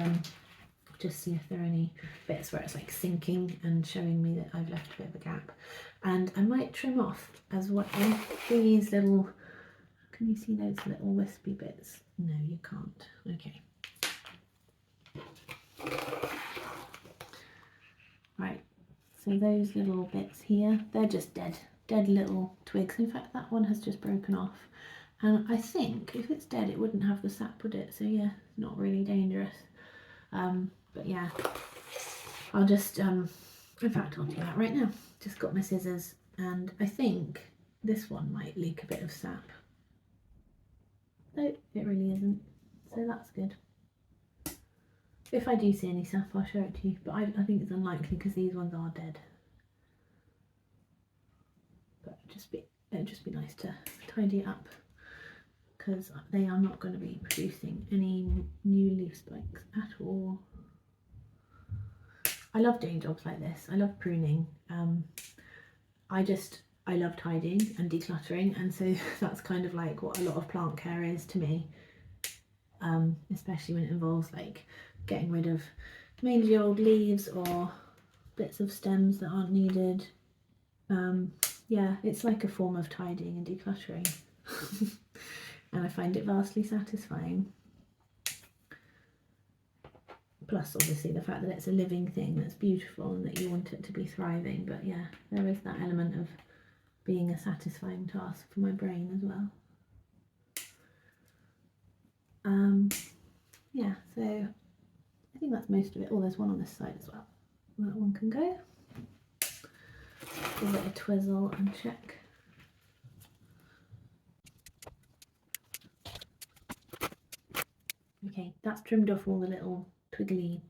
Speaker 1: just see if there are any bits where it's like sinking and showing me that I've left a bit of a gap. And I might trim off as well these little, can you see those little wispy bits? No, you can't. Okay. Right, so those little bits here, they're just dead little twigs. In fact, that one has just broken off, and I think if it's dead it wouldn't have the sap, would it? So yeah, not really dangerous. But yeah, I'll just, in fact, I'll do that right now. Just got my scissors, and I think this one might leak a bit of sap. No, it really isn't, so that's good. If I do see any sap, I'll show it to you, but I think it's unlikely because these ones are dead. But it'd just be nice to tidy it up, because they are not going to be producing any new leaf spikes at all. I love doing jobs like this. I love pruning. I love tidying and decluttering, and so that's kind of like what a lot of plant care is to me, especially when it involves like getting rid of mangy old leaves or bits of stems that aren't needed. Yeah, it's like a form of tidying and decluttering. And I find it vastly satisfying. Plus, obviously, the fact that it's a living thing that's beautiful and that you want it to be thriving. But yeah, there is that element of being a satisfying task for my brain as well. Yeah, so I think that's most of it. Oh, there's one on this side as well. That one can go. Give it a twizzle and check. Okay, that's trimmed off all the little twiggly,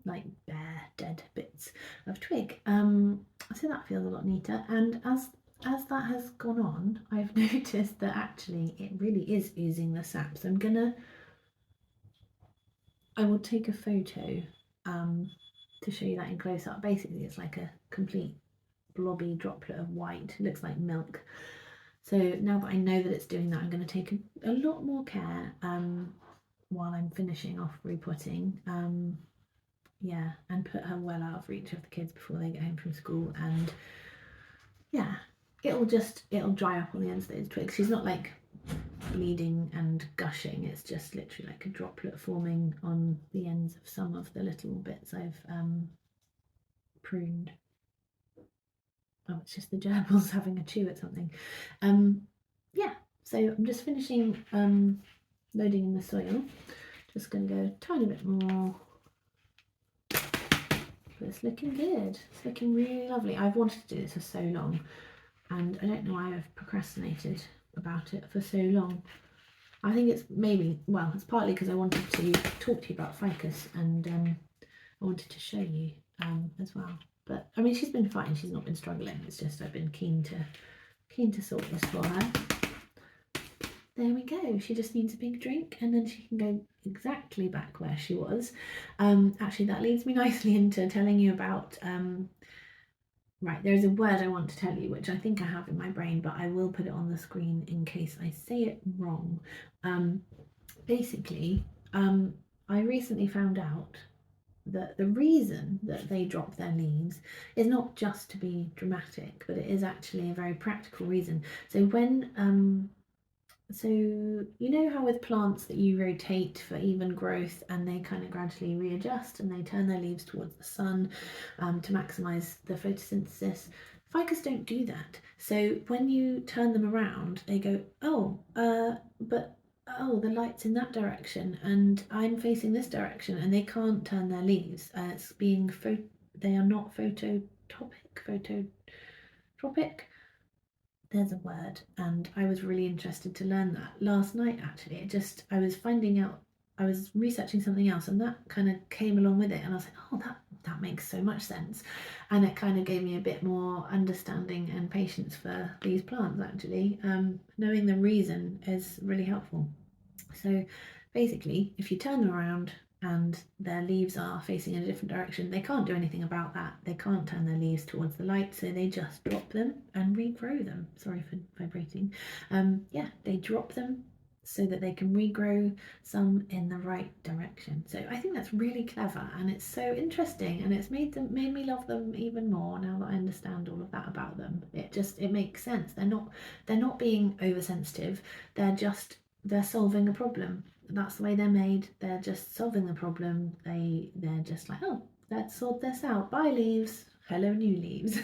Speaker 1: like bare dead bits of twig. So that feels a lot neater. And as that has gone on, I've noticed that actually it really is oozing the sap. So I will take a photo to show you that in close up. Basically, it's like a complete blobby droplet of white. It looks like milk. So now that I know that it's doing that, I'm going to take a lot more care while I'm finishing off repotting. Yeah, and put her well out of reach of the kids before they get home from school. And yeah, it'll dry up on the ends of those twigs. She's not like bleeding and gushing, it's just literally like a droplet forming on the ends of some of the little bits I've pruned. Oh, it's just the gerbils having a chew at something. Yeah, so I'm just finishing loading in the soil. Just going to go a tiny bit more. But it's looking good. It's looking really lovely. I've wanted to do this for so long, and I don't know why I've procrastinated about it for so long. I think it's maybe, well, it's partly because I wanted to talk to you about ficus, and I wanted to show you as well. But I mean, she's been fine. She's not been struggling. It's just I've been keen to sort this for her. There we go. She just needs a big drink, and then she can go exactly back where she was. Actually, that leads me nicely into telling you about. Right, there's a word I want to tell you, which I think I have in my brain, but I will put it on the screen in case I say it wrong. Basically, I recently found out that the reason that they drop their leaves is not just to be dramatic, but it is actually a very practical reason. So when so you know how with plants that you rotate for even growth and they kind of gradually readjust and they turn their leaves towards the sun to maximize the photosynthesis. Ficus don't do that. So when you turn them around, they go, but the light's in that direction and I'm facing this direction, and they can't turn their leaves. They are not phototropic. There's a word, and I was really interested to learn that last night. Actually, I was researching something else, and that kind of came along with it, and I was like, oh, that makes so much sense, and it kind of gave me a bit more understanding and patience for these plants. Actually, knowing the reason is really helpful. So basically, if you turn them around and their leaves are facing in a different direction, they can't do anything about that. They can't turn their leaves towards the light, so they just drop them and regrow them. Sorry for vibrating. Yeah, they drop them so that they can regrow some in the right direction. So I think that's really clever, and it's so interesting, and it's made me love them even more now that I understand all of that about them. It makes sense. They're not being oversensitive. They're solving a problem. That's the way they're made. They're just solving the problem. They're just like, oh, let's sort this out. Bye, leaves. Hello, new leaves.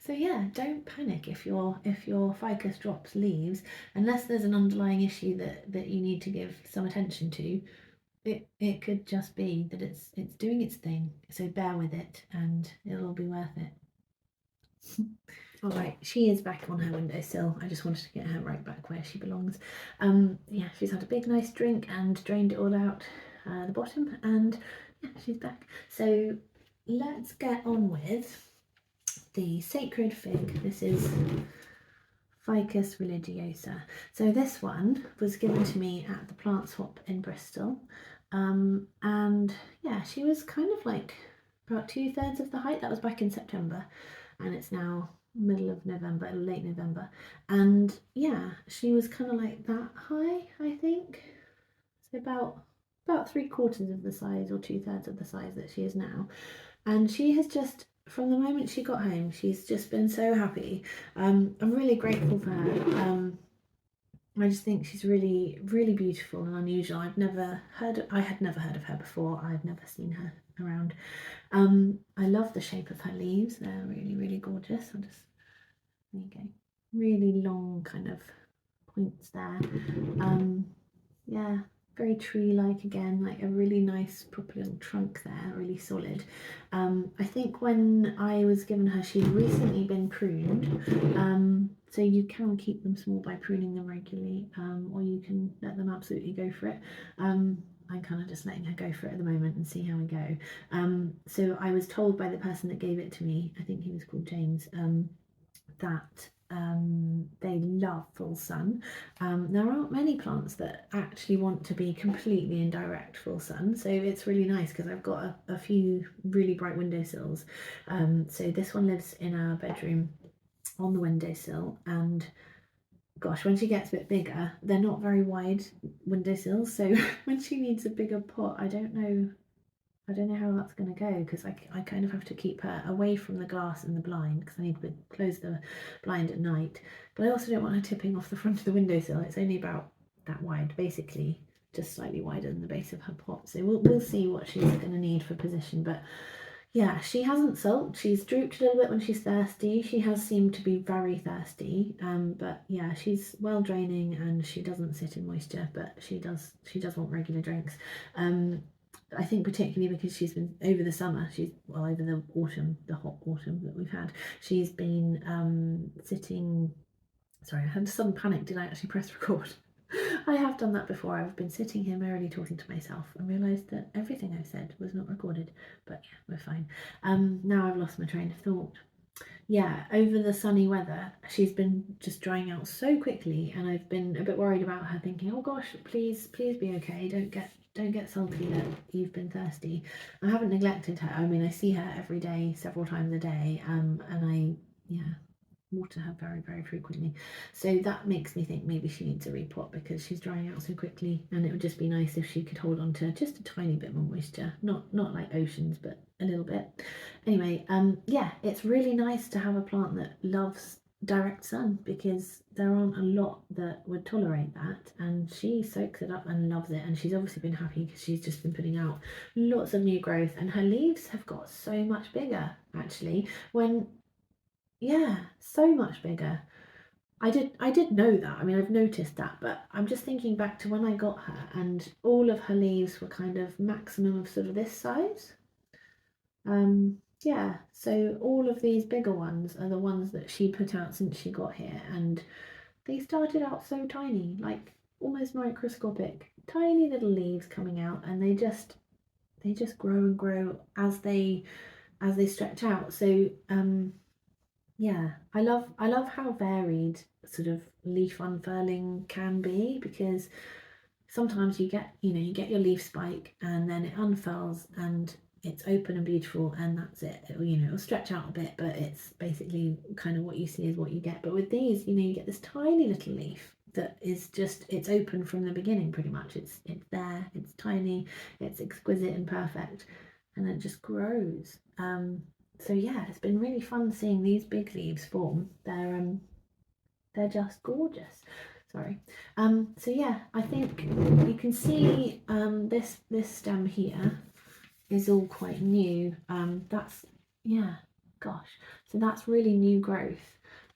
Speaker 1: So yeah, don't panic if your ficus drops leaves, unless there's an underlying issue that you need to give some attention to. it could just be that it's doing its thing, so bear with it and it'll all be worth it. All right, she is back on her windowsill. I just wanted to get her right back where she belongs. Yeah, she's had a big nice drink and drained it all out the bottom, and yeah, she's back. So let's get on with the sacred fig. This is Ficus religiosa. So this one was given to me at the plant swap in Bristol, and yeah, she was kind of like about 2/3 of the height. That was back in September, and it's now middle of November, late November, and yeah, she was kind of like that high, I think. So about 3/4 of the size or 2/3 of the size that she is now, and she has just from the moment she got home, she's just been so happy. I'm really grateful for her. I just think she's really, really beautiful and unusual. I had never heard of her before. I've never seen her around. I love the shape of her leaves. They're really, really gorgeous. There you go. Really long kind of points there. Yeah, very tree-like again, like a really nice proper little trunk there, really solid. I think when I was given her, she'd recently been pruned. So you can keep them small by pruning them regularly, or you can let them absolutely go for it. I'm kind of just letting her go for it at the moment and see how we go. So I was told by the person that gave it to me, I think he was called James, that they love full sun. There aren't many plants that actually want to be completely in direct full sun, so it's really nice because I've got a few really bright windowsills. So this one lives in our bedroom on the windowsill, and gosh, when she gets a bit bigger, they're not very wide windowsills, so when she needs a bigger pot, I don't know how that's going to go, because I kind of have to keep her away from the glass and the blind, because I need to close the blind at night, but I also don't want her tipping off the front of the windowsill. It's only about that wide, basically just slightly wider than the base of her pot, so we'll see what she's going to need for position. But yeah, she hasn't sulked. She's drooped a little bit when she's thirsty. She has seemed to be very thirsty. But yeah, she's well draining and she doesn't sit in moisture, but she does want regular drinks. I think particularly because she's been over the summer, over the autumn, the hot autumn that we've had, she's been sitting. Sorry, I had some panic. Did I actually press record? I have done that before. I've been sitting here merrily talking to myself and realised that everything I've said was not recorded, but yeah, we're fine. Now I've lost my train of thought. Yeah, over the sunny weather, she's been just drying out so quickly, and I've been a bit worried about her, thinking, oh gosh, please be okay. Don't get sulky that you've been thirsty. I haven't neglected her. I mean, I see her every day, several times a day, and I water her very, very frequently. So that makes me think maybe she needs a repot because she's drying out so quickly, and it would just be nice if she could hold on to just a tiny bit more moisture, not like oceans, but a little bit. Anyway, yeah, it's really nice to have a plant that loves direct sun, because there aren't a lot that would tolerate that, and she soaks it up and loves it. And she's obviously been happy because she's just been putting out lots of new growth, and her leaves have got so much bigger actually. Yeah, so much bigger. I did know that. I mean, I've noticed that, but I'm just thinking back to when I got her, and all of her leaves were kind of maximum of sort of this size. Yeah, so all of these bigger ones are the ones that she put out since she got here, and they started out so tiny, like almost microscopic, tiny little leaves coming out, and they just grow and grow as they stretch out. So yeah, I love how varied sort of leaf unfurling can be, because sometimes you get your leaf spike and then it unfurls and it's open and beautiful, and that's it. It'll stretch out a bit, but it's basically kind of what you see is what you get. But with these, you get this tiny little leaf that is just, it's open from the beginning pretty much. It's there, it's tiny, it's exquisite and perfect, and then it just grows. So yeah, it's been really fun seeing these big leaves form. They're just gorgeous. Sorry. So yeah, I think you can see this stem here is all quite new. That's gosh. So that's really new growth,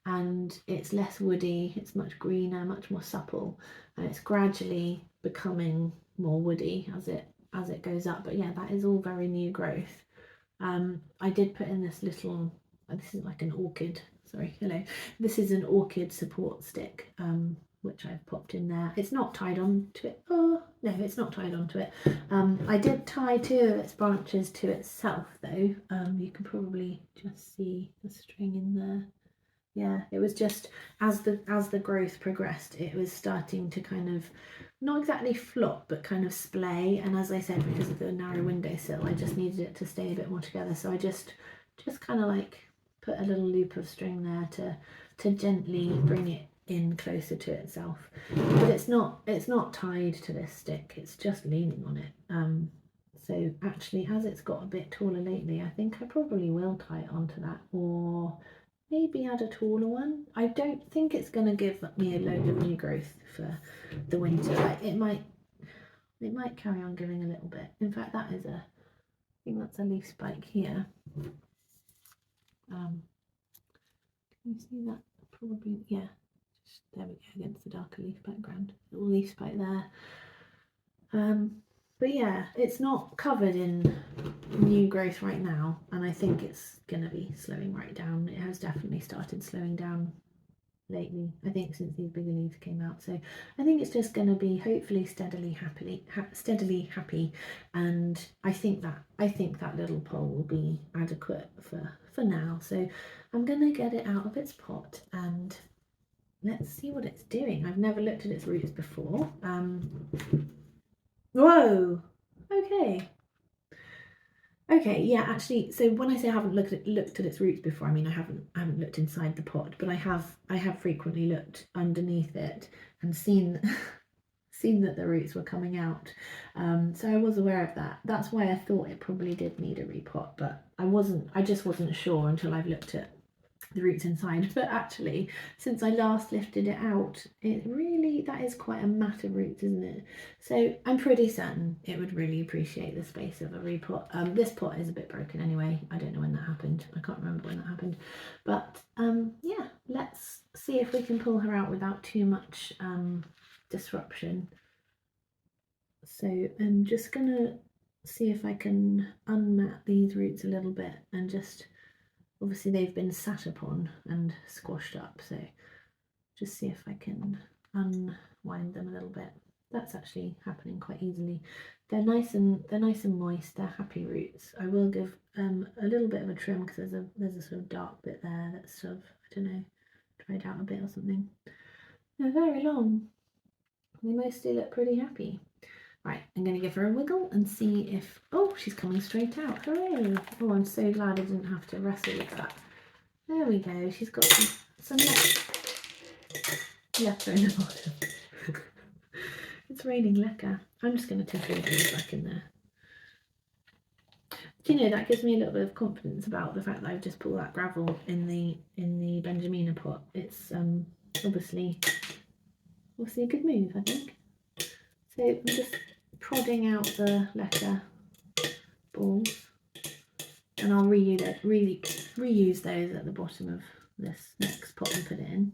Speaker 1: and it's less woody. It's much greener, much more supple, and it's gradually becoming more woody as it as it goes up. But yeah, that is all very new growth. I did put in this little, this is like an orchid, sorry, hello, this is an orchid support stick, which I've popped in there. It's not tied on to it. Oh no, it's not tied onto it. I did tie 2 of its branches to itself though. You can probably just see the string in there. Yeah, it was just as the growth progressed, it was starting to kind of not exactly flop, but kind of splay. And as I said, because of the narrow windowsill, I just needed it to stay a bit more together. So I just kind of like put a little loop of string there to gently bring it in closer to itself. But it's not tied to this stick. It's just leaning on it. So actually, as it's got a bit taller lately, I think I probably will tie it onto that, or maybe add a taller one. I don't think it's going to give me a load of new growth for the winter. Like it might carry on giving a little bit. In fact, that is I think that's a leaf spike here. Can you see that? Probably, yeah. Just, there we go, against the darker leaf background. Little leaf spike there. But yeah, it's not covered in new growth right now, and I think it's going to be slowing right down. It has definitely started slowing down lately, I think, since these bigger leaves came out. So I think it's just going to be hopefully steadily happy, and I think that little pole will be adequate for now. So I'm going to get it out of its pot and let's see what it's doing. I've never looked at its roots before. Whoa, okay, yeah, actually, so when I say I haven't looked at its roots before, I mean I haven't looked inside the pot, but I have frequently looked underneath it and seen that the roots were coming out. So I was aware of that. That's why I thought it probably did need a repot, but I just wasn't sure until I've looked at the roots inside. But actually, since I last lifted it out, that is quite a mat of roots, isn't it? So I'm pretty certain it would really appreciate the space of a repot. This pot is a bit broken anyway. I don't know when that happened. I can't remember when that happened. But yeah, let's see if we can pull her out without too much disruption. So I'm just gonna see if I can unmat these roots a little bit and just, obviously they've been sat upon and squashed up, so just see if I can unwind them a little bit. That's actually happening quite easily. They're nice and moist. They're happy roots. I will give a little bit of a trim because there's a sort of dark bit there that's sort of, I don't know, dried out a bit or something. They're very long. They mostly look pretty happy. Right, I'm going to give her a wiggle and see if... Oh, she's coming straight out. Hooray! Oh, I'm so glad I didn't have to wrestle with that. There we go. She's got some lecker in the bottom. It's raining lecker. I'm just going to tip these back in there. Do you know, that gives me a little bit of confidence about the fact that I've just put all that gravel in the Benjamina pot. It's obviously a good move, I think. So I'm just prodding out the lecker balls, and I'll reuse those at the bottom of this next pot and put it in.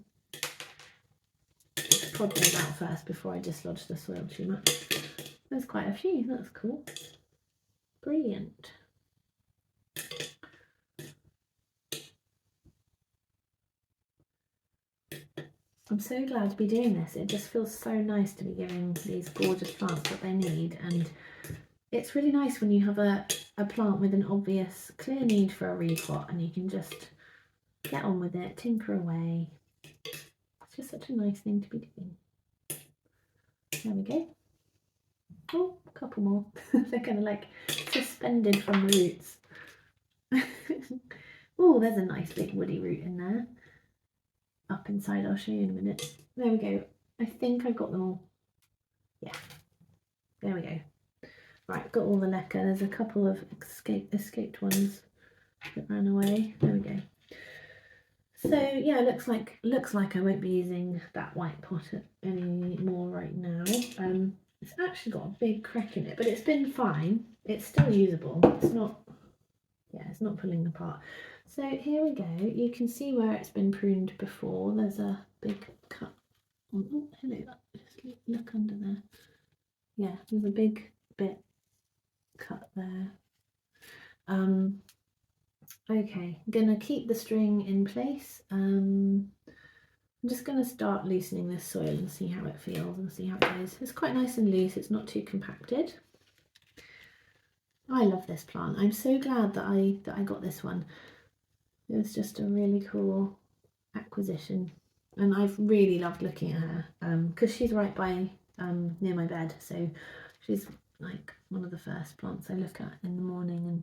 Speaker 1: Just prod those out first before I dislodge the soil too much. There's quite a few. That's cool. Brilliant. I'm so glad to be doing this. It just feels so nice to be giving these gorgeous plants what they need, and it's really nice when you have a plant with an obvious clear need for a repot and you can just get on with it, tinker away. It's just such a nice thing to be doing. There we go. Oh, a couple more. They're kind of like suspended from the roots. Oh, there's a nice big woody root in there. Up inside, I'll show you in a minute. There we go. I think I've got them all. Yeah, there we go. Right, got all the lecker. There's a couple of escaped ones that ran away. There we go. So yeah, looks like I won't be using that white pot anymore right now. It's actually got a big crack in it, but it's been fine. It's still usable. It's not pulling apart. So here we go. You can see where it's been pruned before. There's a big cut. Oh, hello. Just look under there. Yeah, there's a big bit cut there. Okay, I'm gonna keep the string in place. I'm just going to start loosening this soil and see how it feels and see how it goes. It's quite nice and loose, it's not too compacted. I love this plant. I'm so glad that I got this one. It was just a really cool acquisition, and I've really loved looking at her because she's right by near my bed, so she's like one of the first plants I look at in the morning, and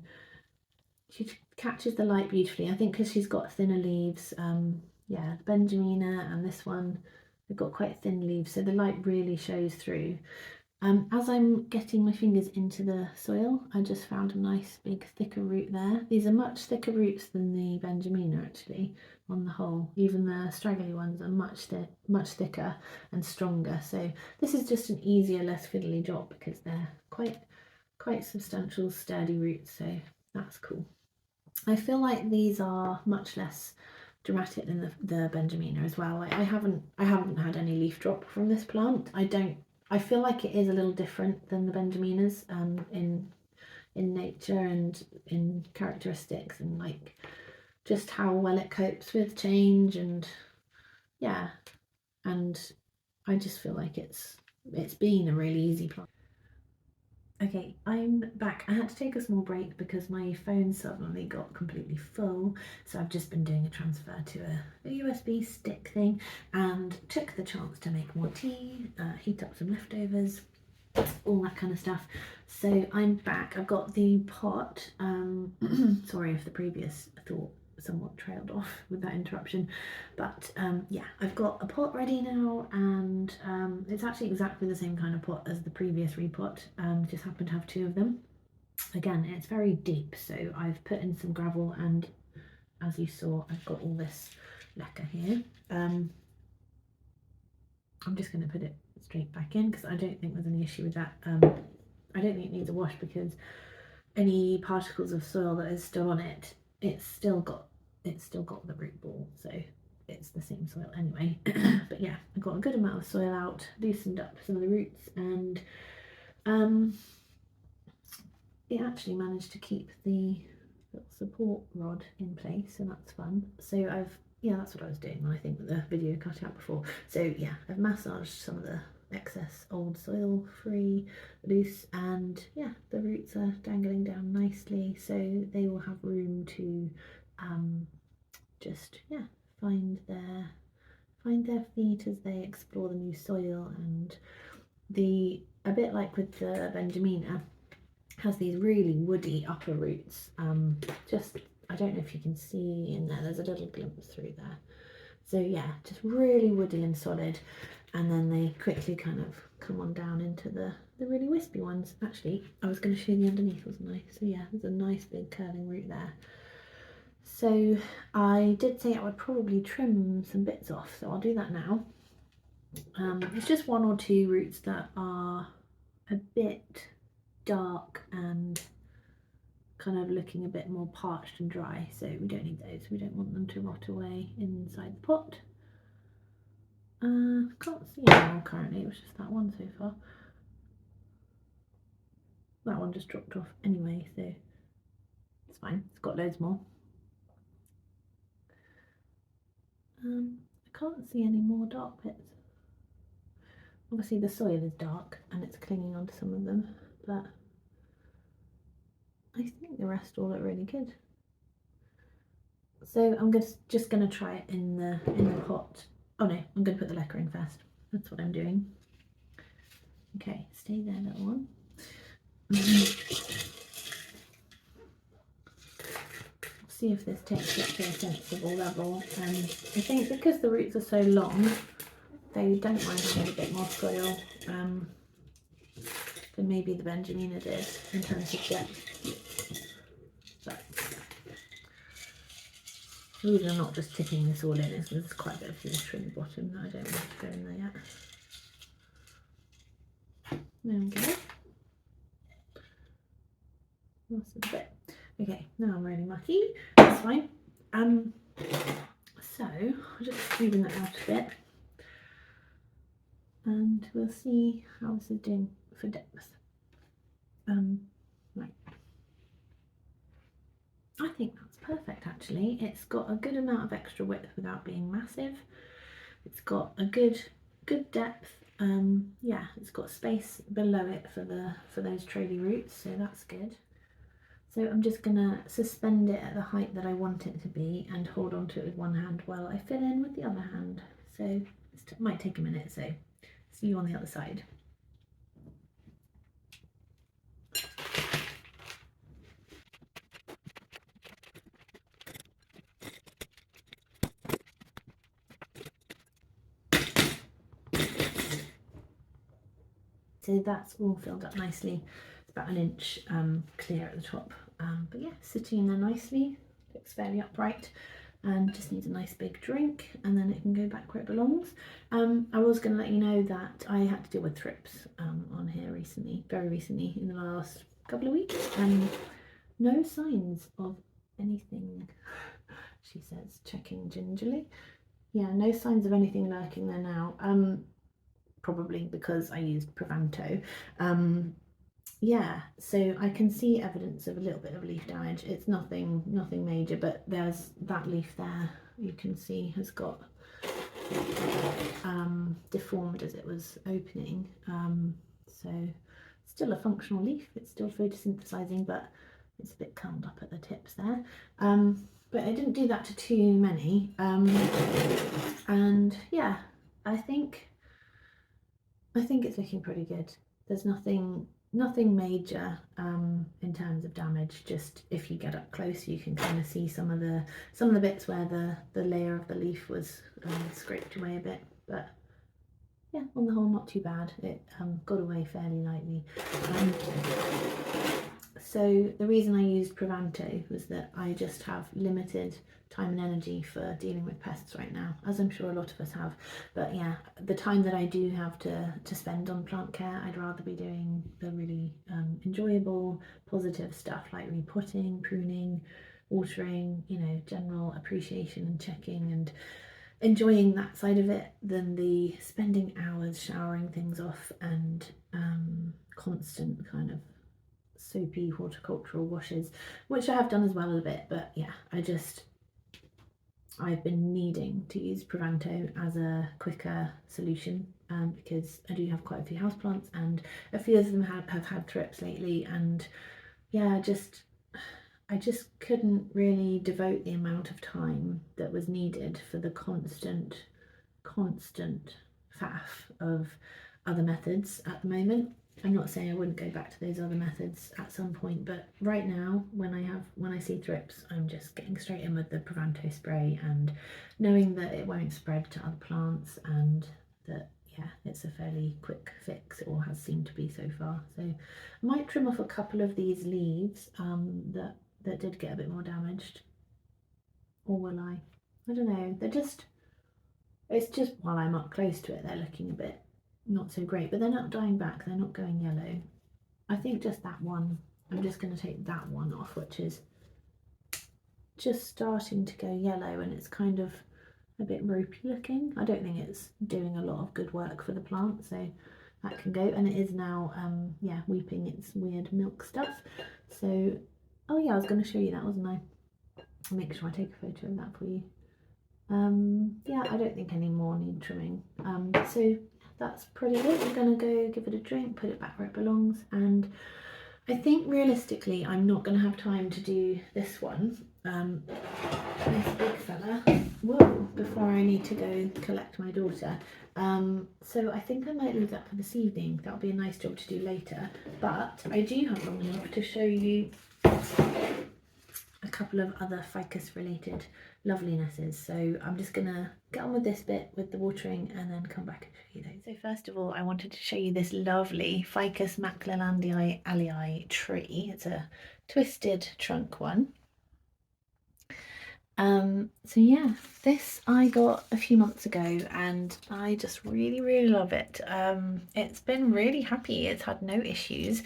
Speaker 1: she catches the light beautifully. I think because she's got thinner leaves. Yeah, the Benjamina and this one, they've got quite thin leaves, so the light really shows through. As I'm getting my fingers into the soil, I just found a nice big thicker root there. These are much thicker roots than the Benjamina actually, on the whole. Even the straggly ones are much thicker and stronger. So this is just an easier, less fiddly job because they're quite substantial, sturdy roots. So that's cool. I feel like these are much less dramatic than the Benjamina as well. I haven't had any leaf drop from this plant. I feel like it is a little different than the Benjaminas in nature and in characteristics, and like just how well it copes with change, and yeah, and I just feel like it's been a really easy plant. Okay, I'm back. I had to take a small break because my phone suddenly got completely full, so I've just been doing a transfer to a USB stick thing and took the chance to make more tea, heat up some leftovers, all that kind of stuff. So I'm back. I've got the pot. Sorry if the previous thought somewhat trailed off with that interruption, but yeah, I've got a pot ready now, and it's actually exactly the same kind of pot as the previous repot, just happen to have two of them. Again, it's very deep, so I've put in some gravel, and as you saw, I've got all this leca here. I'm just going to put it straight back in because I don't think there's any issue with that. I don't think it needs a wash because any particles of soil that is still on it, it's still got the root ball, so it's the same soil anyway. But yeah, I got a good amount of soil out, loosened up some of the roots, and it actually managed to keep the little support rod in place, so that's fun. So that's what I was doing when I think the video cut out before. So yeah, I've massaged some of the excess old soil free, loose, and yeah, the roots are dangling down nicely, so they will have room to just find their feet as they explore the new soil. And a bit like with the Benjamina, has these really woody upper roots. I don't know if you can see in there, there's a little glimpse through there. So yeah, just really woody and solid, and then they quickly kind of come on down into the really wispy ones. Actually, I was going to show you the underneath, wasn't I? So yeah, there's a nice big curling root there. So I did say I would probably trim some bits off, so I'll do that now. It's just one or two roots that are a bit dark and kind of looking a bit more parched and dry, so we don't need those. We don't want them to rot away inside the pot. Can't see any more currently, it was just that one so far. That one just dropped off anyway, so it's fine. It's got loads more. I can't see any more dark bits. Obviously the soil is dark and it's clinging onto some of them, but I think the rest all look really good. So I'm just going to try it in the pot. Oh no, I'm going to put the leca in first. That's what I'm doing. Okay, stay there, little one. See if this takes it to a sensible level. I think because the roots are so long, they don't mind having a bit more soil than maybe the Benjamina did in terms of depth. But these are not just tipping this all in, there's quite a bit of water in the bottom that I don't want to go in there yet. There we go. That's a bit. Okay, now I'm really mucky. That's fine. So I'll just smoothen that out a bit, and we'll see how this is doing for depth. Right. I think that's perfect actually. It's got a good amount of extra width without being massive. It's got a good depth. Yeah, it's got space below it for those trailing roots, so that's good. So I'm just gonna suspend it at the height that I want it to be and hold on to it with one hand while I fill in with the other hand. So it might take a minute, so see you on the other side. So that's all filled up nicely. It's about an inch clear at the top. But yeah, sitting there nicely, looks fairly upright and just needs a nice big drink, and then it can go back where it belongs. I was going to let you know that I had to deal with thrips on here recently, very recently, in the last couple of weeks, and no signs of anything, she says, checking gingerly. Yeah, no signs of anything lurking there now. Probably because I used Provanto. Yeah, so I can see evidence of a little bit of leaf damage. It's nothing major, but there's that leaf there you can see has got deformed as it was opening. So still a functional leaf, it's still photosynthesizing, but it's a bit curled up at the tips there. But I didn't do that to too many. And yeah, I think it's looking pretty good. There's nothing major in terms of damage. Just if you get up close, you can kind of see some of the bits where the layer of the leaf was scraped away a bit. But yeah, on the whole, not too bad. It got away fairly lightly. So the reason I used Provanto was that I just have limited time and energy for dealing with pests right now, as I'm sure a lot of us have. But yeah, the time that I do have to spend on plant care, I'd rather be doing the really enjoyable, positive stuff like repotting, pruning, watering, you know, general appreciation and checking and enjoying that side of it, than the spending hours showering things off and constant kind of soapy horticultural washes, which I have done as well a bit. But yeah, I've been needing to use Provanto as a quicker solution because I do have quite a few houseplants and a few of them have had thrips lately, and yeah, I just couldn't really devote the amount of time that was needed for the constant faff of other methods at the moment. I'm not saying I wouldn't go back to those other methods at some point, but right now when I see thrips, I'm just getting straight in with the Provanto spray and knowing that it won't spread to other plants, and that yeah, it's a fairly quick fix, or has seemed to be so far. So I might trim off a couple of these leaves that did get a bit more damaged, or will I? I don't know. It's just while I'm up close to it, they're looking a bit not so great, but they're not dying back, they're not going yellow. I think just that one, I'm just going to take that one off, which is just starting to go yellow, and it's kind of a bit ropey looking. I don't think it's doing a lot of good work for the plant, so that can go. And it is now yeah, weeping its weird milk stuff. So oh yeah, I was going to show you that, wasn't I? I'll make sure I take a photo of that for you. Yeah, I don't think any more need trimming. So that's pretty good. I'm gonna go give it a drink, put it back where it belongs, and I think realistically I'm not gonna have time to do this one, this big fella, whoa, before I need to go collect my daughter. So I think I might leave that for this evening. That'll be a nice job to do later, but I do have long enough to show you a couple of other ficus related lovelinesses. So I'm just gonna get on with this bit with the watering and then come back and show you those. So first of all, I wanted to show you this lovely Ficus maclelandii alii tree. It's a twisted trunk one. So yeah, this I got a few months ago and I just really love it. It's been really happy. It's had no issues.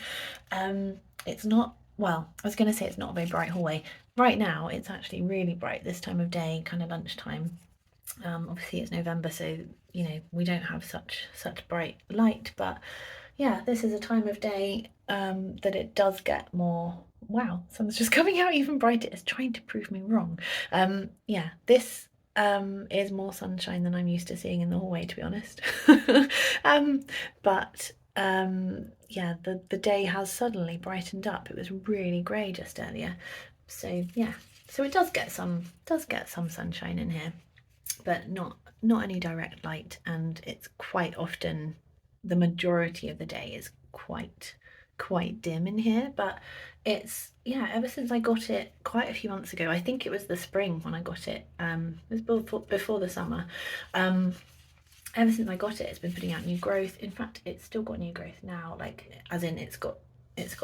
Speaker 1: It's not, well, I was going to say it's not a very bright hallway. Right now it's actually really bright this time of day, kind of lunchtime. Obviously it's November, so you know we don't have such bright light, but yeah, this is a time of day that it does get more. Wow, sun's just coming out even brighter. It's trying to prove me wrong. Yeah, this is more sunshine than I'm used to seeing in the hallway, to be honest. um, but yeah, the day has suddenly brightened up. It was really grey just earlier, so yeah, so it does get some sunshine in here, but not any direct light, and it's quite often, the majority of the day is quite dim in here. But it's, yeah, ever since I got it quite a few months ago, I think it was the spring when I got it, it was before the summer. Ever since I got it, it's been putting out new growth. In fact, it's still got new growth now, like as in it's got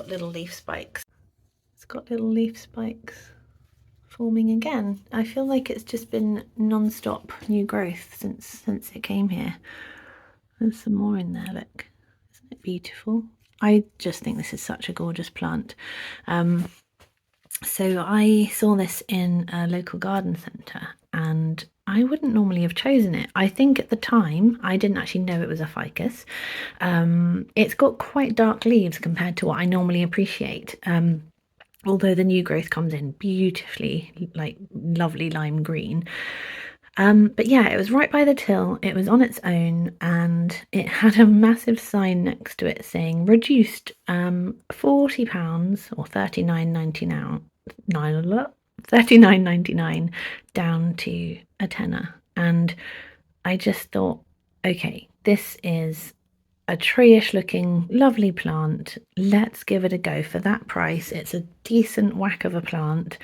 Speaker 1: little leaf spikes. It's got little leaf spikes forming again. I feel like it's just been non-stop new growth since it came here. There's some more in there, look. Isn't it beautiful? I just think this is such a gorgeous plant. So I saw this in a local garden centre, and I wouldn't normally have chosen it. I think at the time I didn't actually know it was a ficus. It's got quite dark leaves compared to what I normally appreciate. Although the new growth comes in beautifully, like lovely lime green. But yeah, it was right by the till, it was on its own, and it had a massive sign next to it saying reduced £40 or £39.99 down to a tenner. And I just thought, okay, this is a tree-ish looking lovely plant, let's give it a go. For that price, it's a decent whack of a plant.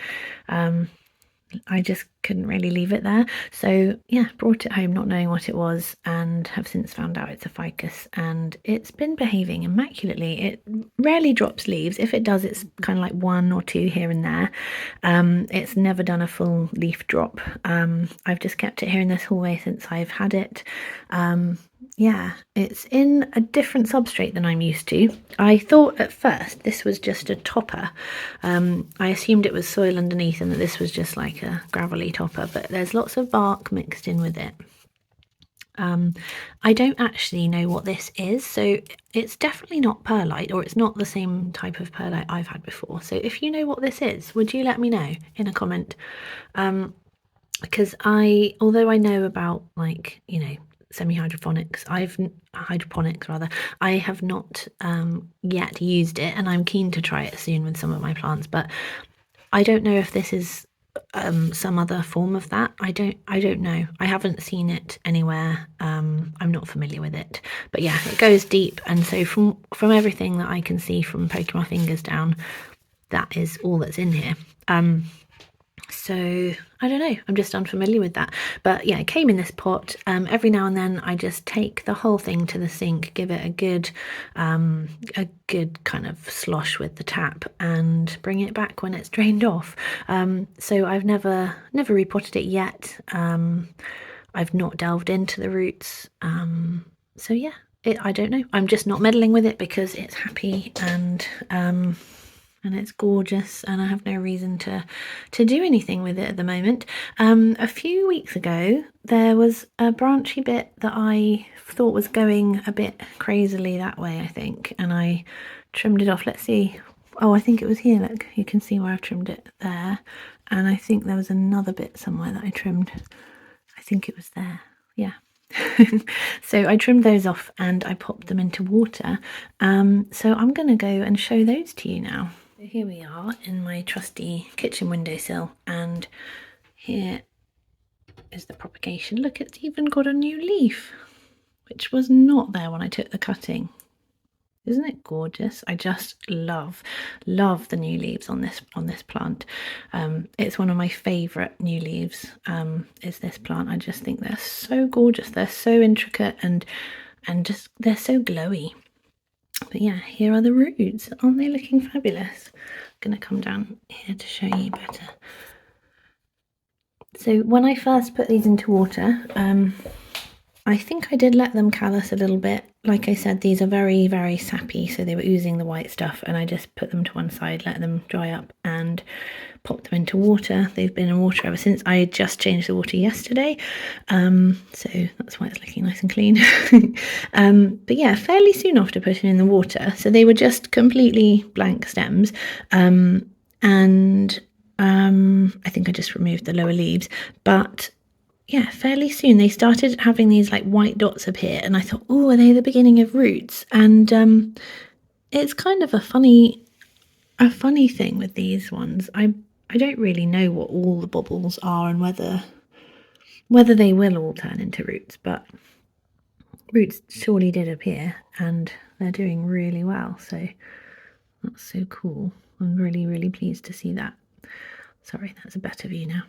Speaker 1: I just couldn't really leave it there, so yeah, brought it home not knowing what it was, and have since found out it's a ficus, and it's been behaving immaculately. It rarely drops leaves. If it does, it's kind of like one or two here and there. It's never done a full leaf drop. I've just kept it here in this hallway since I've had it. Yeah, it's in a different substrate than I'm used to. I thought at first this was just a topper. I assumed it was soil underneath and that this was just like a gravelly topper, but there's lots of bark mixed in with it. I don't actually know what this is, so it's definitely not perlite, or it's not the same type of perlite I've had before. So if you know what this is, would you let me know in a comment? Because although I know about, like, you know, hydroponics rather, I have not yet used it, and I'm keen to try it soon with some of my plants, but I don't know if this is some other form of that. I don't know. I haven't seen it anywhere. I'm not familiar with it, but yeah, it goes deep, and so from everything that I can see from poking my fingers down, that is all that's in here. So I don't know, I'm just unfamiliar with that. But yeah, it came in this pot. Every now and then I just take the whole thing to the sink, give it a good kind of slosh with the tap, and bring it back when it's drained off. So I've never repotted it yet. I've not delved into the roots. So yeah, I don't know. I'm just not meddling with it because it's happy, and it's gorgeous, and I have no reason to do anything with it at the moment. A few weeks ago there was a branchy bit that I thought was going a bit crazily that way, I think, and I trimmed it off. Let's see. Oh, I think it was here. Look, you can see where I've trimmed it there, and I think there was another bit somewhere that I trimmed. I think it was there. Yeah. So I trimmed those off and I popped them into water. So I'm going to go and show those to you now. So here we are in my trusty kitchen windowsill, and here is the propagation. Look, it's even got a new leaf, which was not there when I took the cutting. Isn't it gorgeous? I just love the new leaves on this plant. It's one of my favourite new leaves, is this plant. I just think they're so gorgeous. They're so intricate, and just they're so glowy. But yeah, here are the roots. Aren't they looking fabulous? I'm going to come down here to show you better. So when I first put these into water, I think I did let them callus a little bit. Like I said, these are very, very sappy, so they were oozing the white stuff, and I just put them to one side, let them dry up, and popped them into water. They've been in water ever since. I just changed the water yesterday, so that's why it's looking nice and clean. But yeah, fairly soon after putting in the water, so they were just completely blank stems, and I think I just removed the lower leaves, but yeah, fairly soon they started having these like white dots appear, and I thought, oh, are they the beginning of roots? And it's kind of a funny thing with these ones. I don't really know what all the baubles are and whether they will all turn into roots, but roots surely did appear, and they're doing really well. So that's so cool. I'm really, really pleased to see that. Sorry, that's a better view now.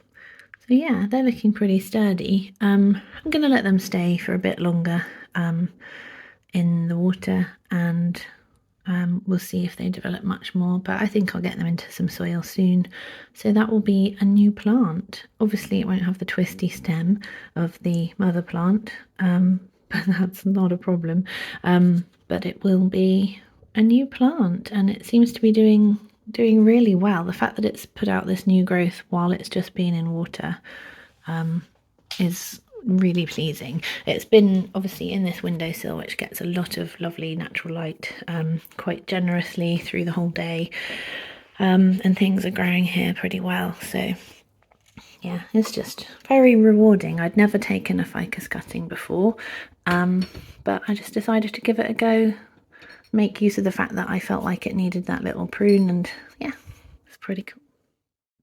Speaker 1: So yeah, they're looking pretty sturdy. I'm going to let them stay for a bit longer in the water, and we'll see if they develop much more, but I think I'll get them into some soil soon. So that will be a new plant. Obviously it won't have the twisty stem of the mother plant, but that's not a problem. But it will be a new plant, and it seems to be doing really well. The fact that it's put out this new growth while it's just been in water is really pleasing. It's been obviously in this windowsill, which gets a lot of lovely natural light quite generously through the whole day, and things are growing here pretty well. So yeah, it's just very rewarding. I'd never taken a ficus cutting before, but I just decided to give it a go, make use of the fact that I felt like it needed that little prune, and yeah, it's pretty cool.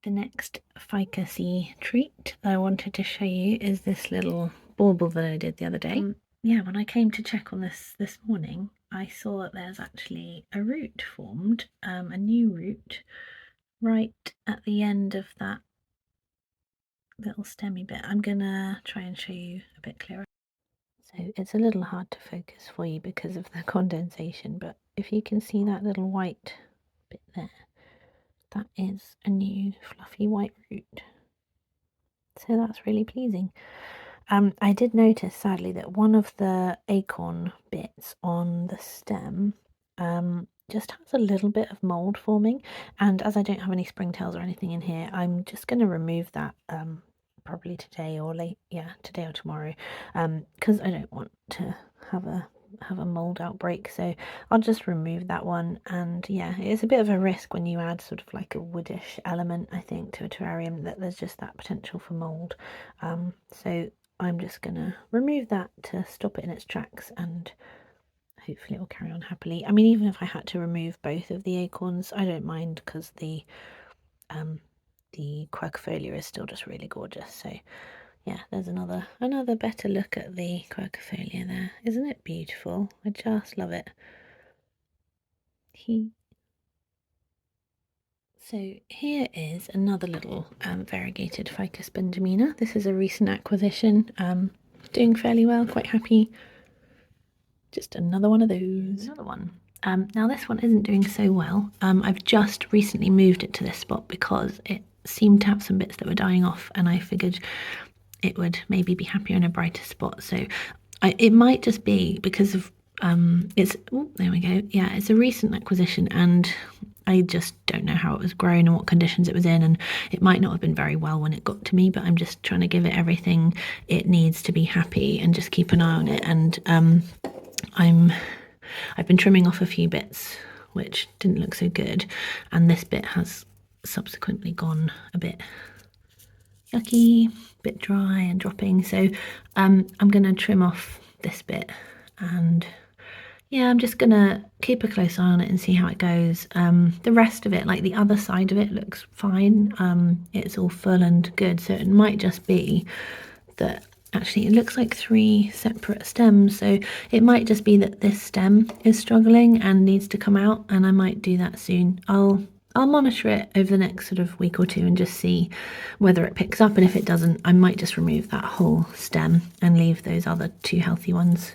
Speaker 1: The next ficus-y treat I wanted to show you is this little bauble that I did the other day. Yeah, when I came to check on this morning, I saw that there's actually a root formed, a new root, right at the end of that little stemmy bit. I'm gonna try and show you a bit clearer. So it's a little hard to focus for you because of the condensation, but if you can see that little white bit there, that is a new fluffy white root. So that's really pleasing. I did notice sadly that one of the acorn bits on the stem just has a little bit of mold forming, and as I don't have any springtails or anything in here, I'm just going to remove that probably today or today or tomorrow, because I don't want to have a mold outbreak. So I'll just remove that one. And yeah, it's a bit of a risk when you add sort of like a woodish element, I think, to a terrarium, that there's just that potential for mold. So I'm just gonna remove that to stop it in its tracks, and hopefully it will carry on happily. I mean, even if I had to remove both of the acorns, I don't mind, because the quercifolia is still just really gorgeous. So yeah, there's another better look at the quercifolia there. Isn't it beautiful? I just love it. So here is another little variegated Ficus benjamina. This is a recent acquisition. Doing fairly well, quite happy. Just another one of those. Another one. Now this one isn't doing so well. I've just recently moved it to this spot because it seemed to have some bits that were dying off, and I figured it would maybe be happier in a brighter spot. So it might just be because of there we go. Yeah, it's a recent acquisition, and I just don't know how it was grown and what conditions it was in, and it might not have been very well when it got to me, but I'm just trying to give it everything it needs to be happy and just keep an eye on it. And I've been trimming off a few bits which didn't look so good, and this bit has subsequently gone a bit yucky, a bit dry and dropping. So I'm going to trim off this bit, and yeah, I'm just gonna keep a close eye on it and see how it goes. The rest of it, like the other side of it, looks fine. It's all full and good, so it might just be that actually it looks like 3 separate stems, so it might just be that this stem is struggling and needs to come out, and I might do that soon. I'll monitor it over the next sort of week or two and just see whether it picks up, and if it doesn't, I might just remove that whole stem and leave those other 2 healthy ones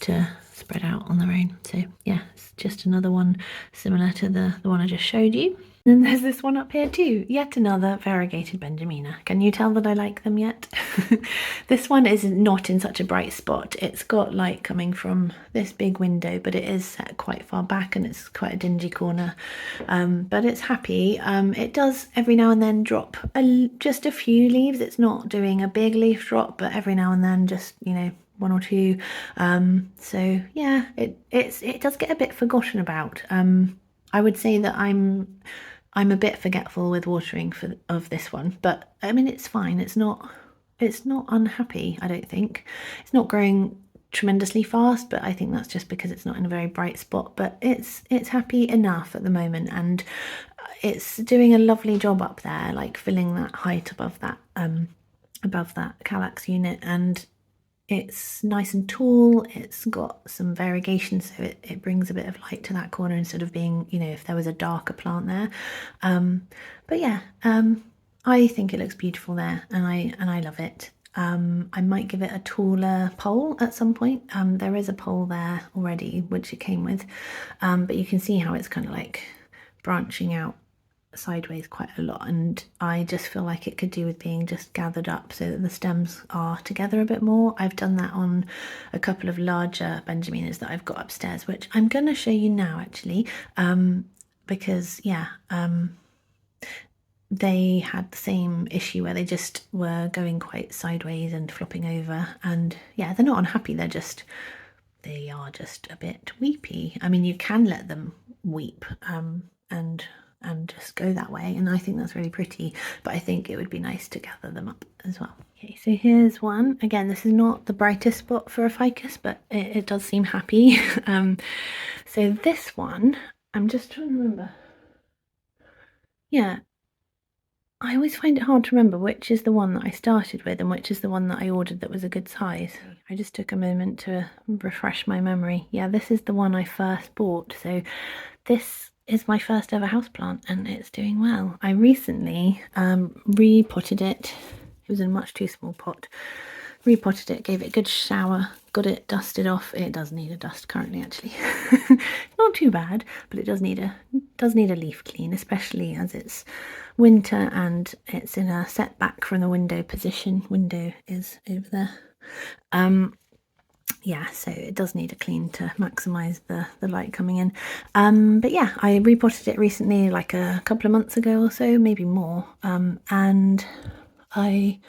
Speaker 1: to spread out on their own. So yeah, it's just another one similar to the one I just showed you. And there's this one up here too, yet another variegated Benjamina. Can you tell that I like them yet? This one is not in such a bright spot. It's got light coming from this big window, but it is set quite far back and it's quite a dingy corner. But it's happy. It does every now and then drop just a few leaves. It's not doing a big leaf drop, but every now and then just, you know, one or two. So yeah, it does get a bit forgotten about. I would say that I'm a bit forgetful with watering of this one, but I mean it's fine. It's not unhappy, I don't think. It's not growing tremendously fast, but I think that's just because it's not in a very bright spot. But it's happy enough at the moment, and it's doing a lovely job up there, like filling that height above that calyx unit, and it's nice and tall. It's got some variegation, so it brings a bit of light to that corner instead of being, you know, if there was a darker plant there. But yeah, I think it looks beautiful there, and I love it. I might give it a taller pole at some point. There is a pole there already, which it came with, but you can see how it's kind of like branching out sideways quite a lot, and I just feel like it could do with being just gathered up so that the stems are together a bit more. I've done that on a couple of larger Benjaminas that I've got upstairs, which I'm going to show you now actually, because yeah, they had the same issue where they just were going quite sideways and flopping over, and yeah, they're not unhappy, they are just a bit weepy. I mean, you can let them weep and just go that way, and I think that's really pretty, but I think it would be nice to gather them up as well. Okay, so here's one. Again, this is not the brightest spot for a ficus, but it does seem happy. So this one, I'm just trying to remember. Yeah, I always find it hard to remember which is the one that I started with and which is the one that I ordered that was a good size. I just took a moment to refresh my memory. Yeah, this is the one I first bought. So this is my first ever houseplant and it's doing well. I recently repotted it. It was in a much too small pot. Repotted it, gave it a good shower, got it dusted off. It does need a dust currently, actually. Not too bad, but it does need a leaf clean, especially as it's winter and it's in a setback from the window position. Window is over there. Yeah, so it does need a clean to maximize the light coming in. But yeah, I repotted it recently, like a couple of months ago or so, maybe more. And I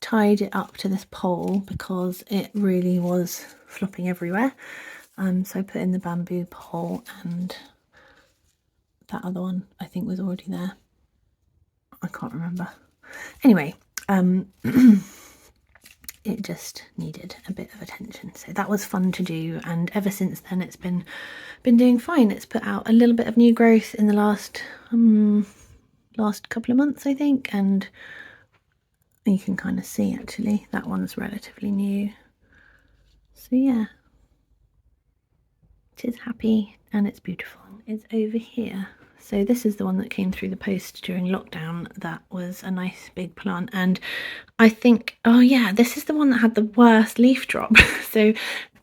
Speaker 1: tied it up to this pole because it really was flopping everywhere. So I put in the bamboo pole, and that other one I think was already there. I can't remember. Anyway, it just needed a bit of attention, so that was fun to do, and ever since then it's been doing fine. It's put out a little bit of new growth in the last couple of months, I think, and you can kind of see actually that one's relatively new. So yeah, it is happy and it's beautiful. It's over here. So this is the one that came through the post during lockdown. That was a nice big plant, and I think, oh yeah, this is the one that had the worst leaf drop. So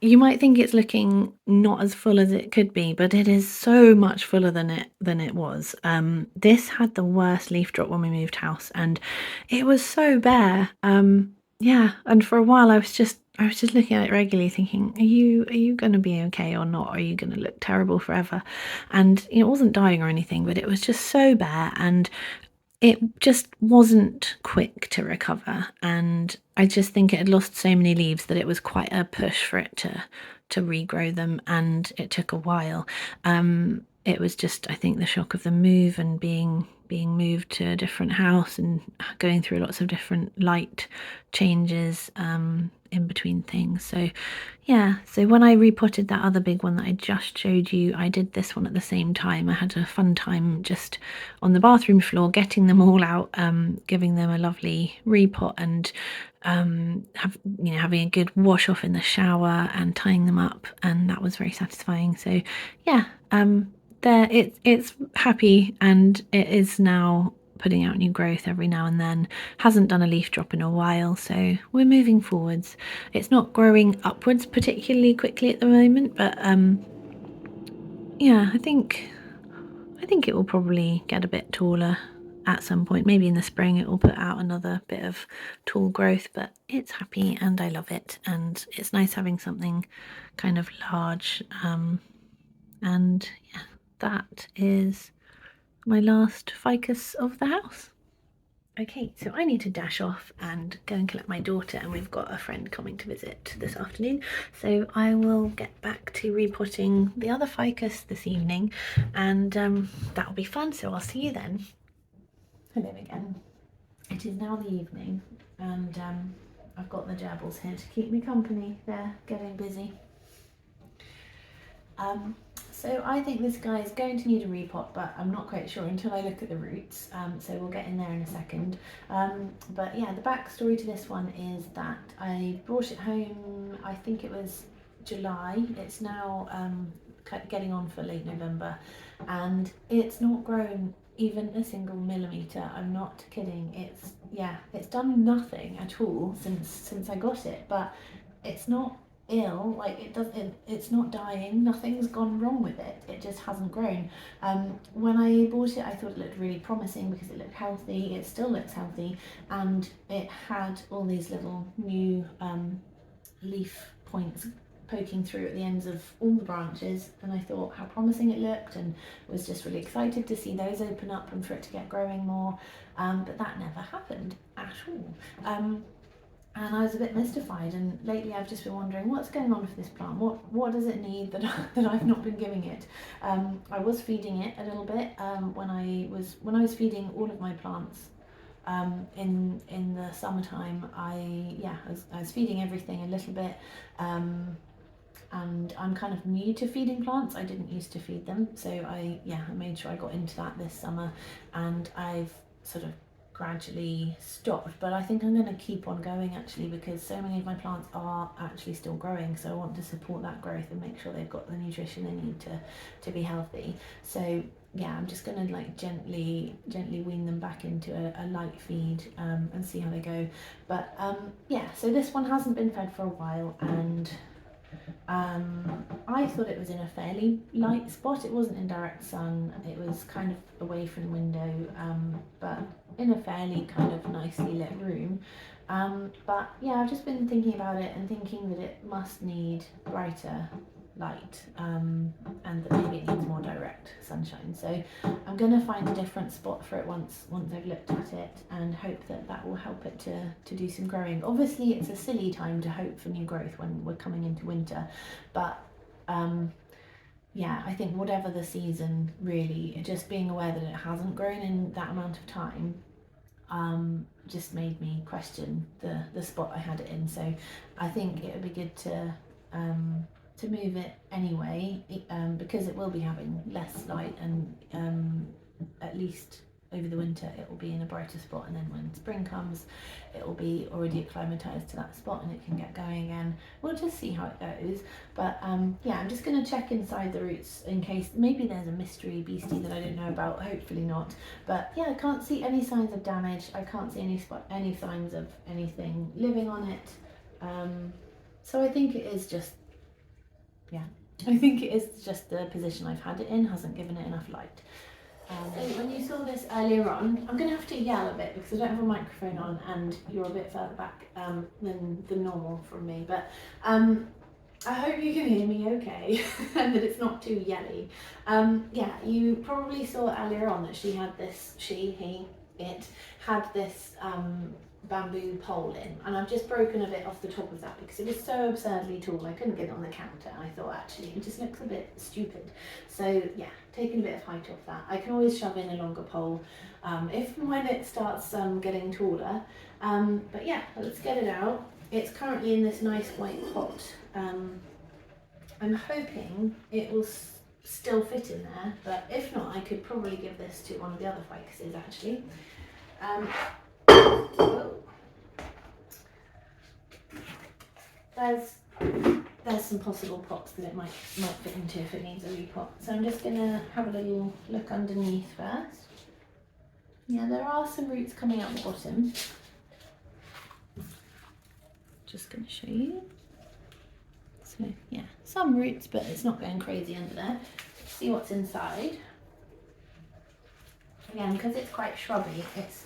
Speaker 1: you might think it's looking not as full as it could be, but it is so much fuller than it was. This had the worst leaf drop when we moved house, and it was so bare. Yeah, and for a while I was just looking at it regularly thinking, are you going to be okay or not? Are you going to look terrible forever? And it wasn't dying or anything, but it was just so bare, and it just wasn't quick to recover. And I just think it had lost so many leaves that it was quite a push for it to regrow them, and it took a while. It was just, I think, the shock of the move and being moved to a different house and going through lots of different light changes in between things. So yeah, so when I repotted that other big one that I just showed you, I did this one at the same time. I had a fun time just on the bathroom floor getting them all out, giving them a lovely repot, and having a good wash off in the shower and tying them up, and that was very satisfying. So yeah, there it's happy, and it is now putting out new growth every now and then. Hasn't done a leaf drop in a while, so we're moving forwards. It's not growing upwards particularly quickly at the moment, but yeah, I think it will probably get a bit taller at some point. Maybe in the spring it will put out another bit of tall growth, but it's happy and I love it, and it's nice having something kind of large. And yeah, that is my last ficus of the house. Okay, so I need to dash off and go and collect my daughter, and we've got a friend coming to visit this afternoon, so I will get back to repotting the other ficus this evening, and that'll be fun, so I'll see you then. Hello again. It is now the evening, and I've got the gerbils here to keep me company. They're getting busy. So I think this guy is going to need a repot, but I'm not quite sure until I look at the roots, so we'll get in there in a second. But yeah, the backstory to this one is that I brought it home, I think it was July. It's now getting on for late November, and it's not grown even a single millimetre. I'm not kidding. It's done nothing at all since I got it, but it's not ill, like it's not dying, nothing's gone wrong with it, it just hasn't grown. When I bought it I thought it looked really promising because it looked healthy, it still looks healthy, and it had all these little new leaf points poking through at the ends of all the branches, and I thought how promising it looked and was just really excited to see those open up and for it to get growing more, but that never happened at all. And I was a bit mystified, and lately I've just been wondering what's going on with this plant. What does it need that I've not been giving it? I was feeding it a little bit when I was feeding all of my plants in the summertime. I was feeding everything a little bit, and I'm kind of new to feeding plants. I didn't used to feed them, so I made sure I got into that this summer, and I've sort of gradually stopped, but I think I'm going to keep on going actually, because so many of my plants are actually still growing, so I want to support that growth and make sure they've got the nutrition they need to be healthy. So yeah, I'm just going to like gently wean them back into a light feed and see how they go. But yeah, so this one hasn't been fed for a while, and I thought it was in a fairly light spot. It wasn't in direct sun, it was kind of away from the window, but in a fairly kind of nicely lit room. But yeah, I've just been thinking about it and thinking that it must need brighter light, and that maybe it needs more direct sunshine. So I'm going to find a different spot for it once I've looked at it, and hope that will help it to do some growing. Obviously it's a silly time to hope for new growth when we're coming into winter, but yeah, I think whatever the season, really, just being aware that it hasn't grown in that amount of time just made me question the spot I had it in. So I think it would be good to move it anyway, because it will be having less light, and at least over the winter it will be in a brighter spot, and then when spring comes it will be already acclimatized to that spot and it can get going again. We'll just see how it goes, but yeah, I'm just going to check inside the roots in case maybe there's a mystery beastie that I don't know about. Hopefully not, but yeah, I can't see any signs of damage. I can't see any signs of anything living on it, so I think it is just the position I've had it in hasn't given it enough light. So when you saw this earlier on, I'm going to have to yell a bit because I don't have a microphone on and you're a bit further back than normal from me, but I hope you can hear me okay and that it's not too yelly. Yeah, you probably saw earlier on that it had this bamboo pole in, and I've just broken a bit off the top of that because it was so absurdly tall I couldn't get it on the counter, and I thought actually it just looks a bit stupid. So yeah, taking a bit of height off that. I can always shove in a longer pole if and when it starts getting taller, but yeah, let's get it out. It's currently in this nice white pot. I'm hoping it will still fit in there, but if not I could probably give this to one of the other ficuses actually. There's some possible pots that it might fit into if it needs a repot. So I'm just gonna have a little look underneath first. Yeah, there are some roots coming out the bottom. Just going to show you. So yeah, some roots, but it's not going crazy under there. Let's see what's inside. Again, because it's quite shrubby, it's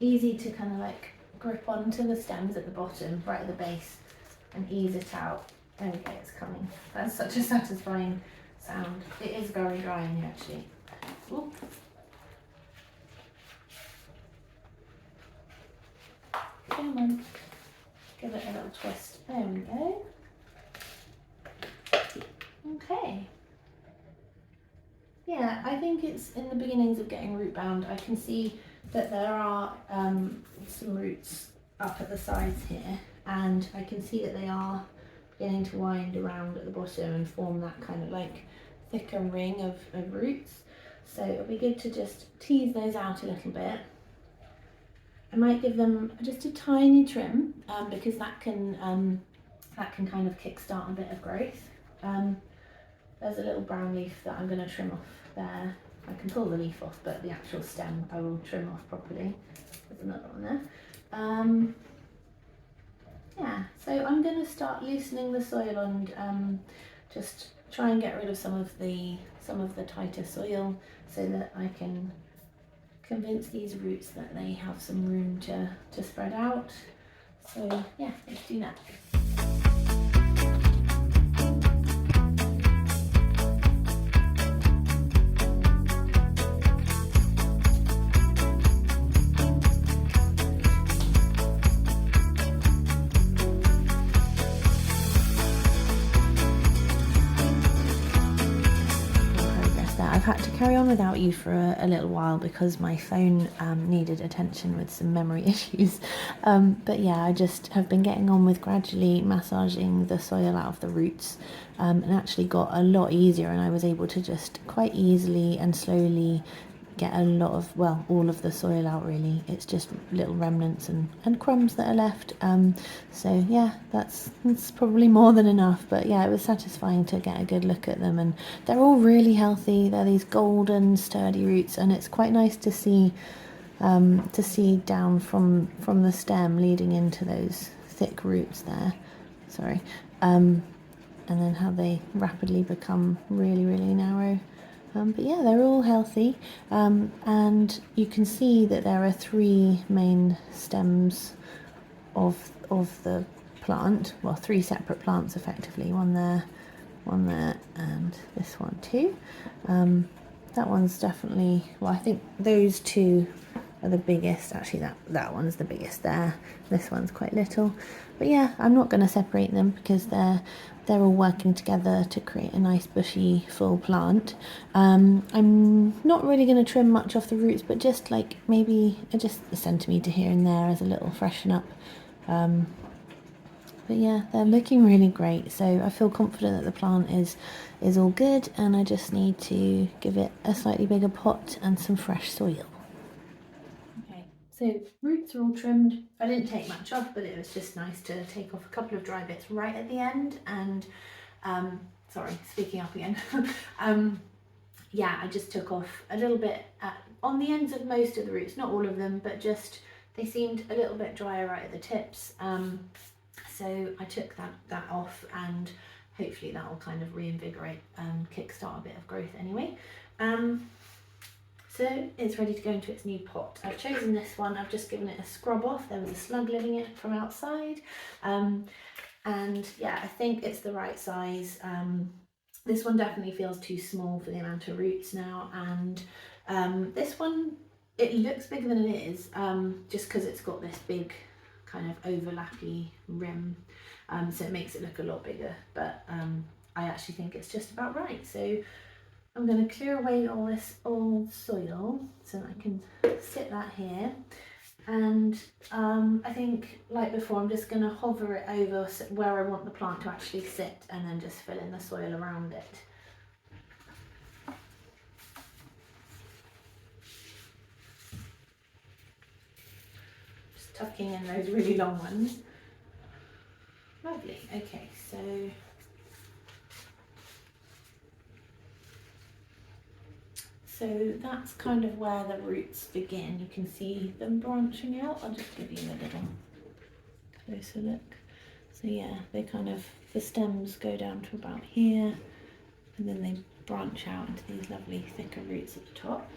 Speaker 1: easy to kind of like grip onto the stems at the bottom, right at the base, and ease it out. There we go, it's coming. That's such a satisfying sound. It is very dry in here actually. Ooh. Come on, give it a little twist. There we go. Okay. Yeah, I think it's in the beginnings of getting root bound. I can see that there are some roots up at the sides here, and I can see that they are beginning to wind around at the bottom and form that kind of like thicker ring of roots. So it'll be good to just tease those out a little bit. I might give them just a tiny trim because that can kind of kickstart a bit of growth. There's a little brown leaf that I'm going to trim off there. I can pull the leaf off, but the actual stem I will trim off properly. There's another one there. Yeah, so I'm going to start loosening the soil and just try and get rid of some of the tighter soil so that I can convince these roots that they have some room to spread out. So yeah, let's do that. I've had to carry on without you for a little while because my phone needed attention with some memory issues. But yeah, I just have been getting on with gradually massaging the soil out of the roots and actually got a lot easier, and I was able to just quite easily and slowly get a lot of, well, all of the soil out really. It's just little remnants and crumbs that are left. So yeah, that's probably more than enough, but yeah, it was satisfying to get a good look at them, and they're all really healthy. They're these golden sturdy roots, and it's quite nice to see down from the stem leading into those thick roots there. Sorry. And then how they rapidly become really, really narrow. But yeah, they're all healthy, and you can see that there are 3 main stems of the plant, well, 3 separate plants effectively, one there, and this one too. That one's definitely, well, I think those 2 are the biggest. Actually, that one's the biggest there. This one's quite little, but yeah, I'm not going to separate them because they're all working together to create a nice bushy full plant. I'm not really going to trim much off the roots, but just like maybe just a centimetre here and there as a little freshen up. But yeah, they're looking really great, so I feel confident that the plant is all good, and I just need to give it a slightly bigger pot and some fresh soil. Okay, so roots are all trimmed. I didn't take much off, but it was just nice to take off a couple of dry bits right at the end. And sorry, speaking up again. Yeah, I just took off a little bit on the ends of most of the roots, not all of them, but just they seemed a little bit drier right at the tips. So I took that off, and hopefully that will kind of reinvigorate and kickstart a bit of growth anyway. So it's ready to go into its new pot. I've chosen this one. I've just given it a scrub off. There was a slug living in it from outside. And yeah, I think it's the right size. This one definitely feels too small for the amount of roots now. And this one, it looks bigger than it is, just because it's got this big kind of overlappy rim. So it makes it look a lot bigger. But I actually think it's just about right. So I'm going to clear away all this old soil so that I can sit that here, and I think, like before, I'm just going to hover it over where I want the plant to actually sit, and then just fill in the soil around it. Just tucking in those really long ones. Lovely. Okay, so that's kind of where the roots begin. You can see them branching out. I'll just give you a little closer look. So yeah, they kind of, the stems go down to about here, and then they branch out into these lovely thicker roots at the top.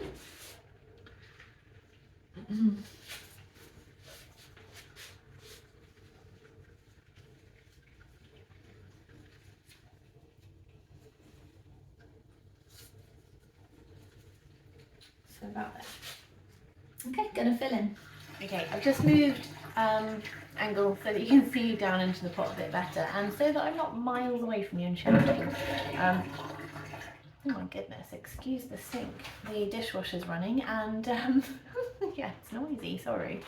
Speaker 1: So about there. Okay, gonna fill in. Okay, I've just moved angle so that you can see down into the pot a bit better, and so that I'm not miles away from you and shouting. Oh my goodness, excuse the sink. The dishwasher's running and yeah, it's noisy, sorry.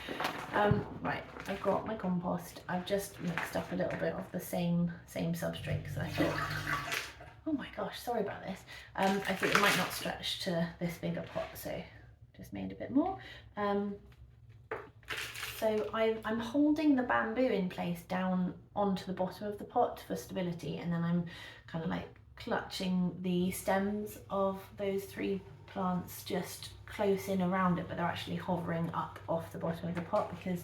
Speaker 1: Right, I've got my compost. I've just mixed up a little bit of the same substrate because I thought, oh my gosh, sorry about this. I thought it might not stretch to this bigger pot, so just made a bit more. So I'm holding the bamboo in place down onto the bottom of the pot for stability, and then I'm kind of like clutching the stems of those 3 plants just close in around it, but they're actually hovering up off the bottom of the pot because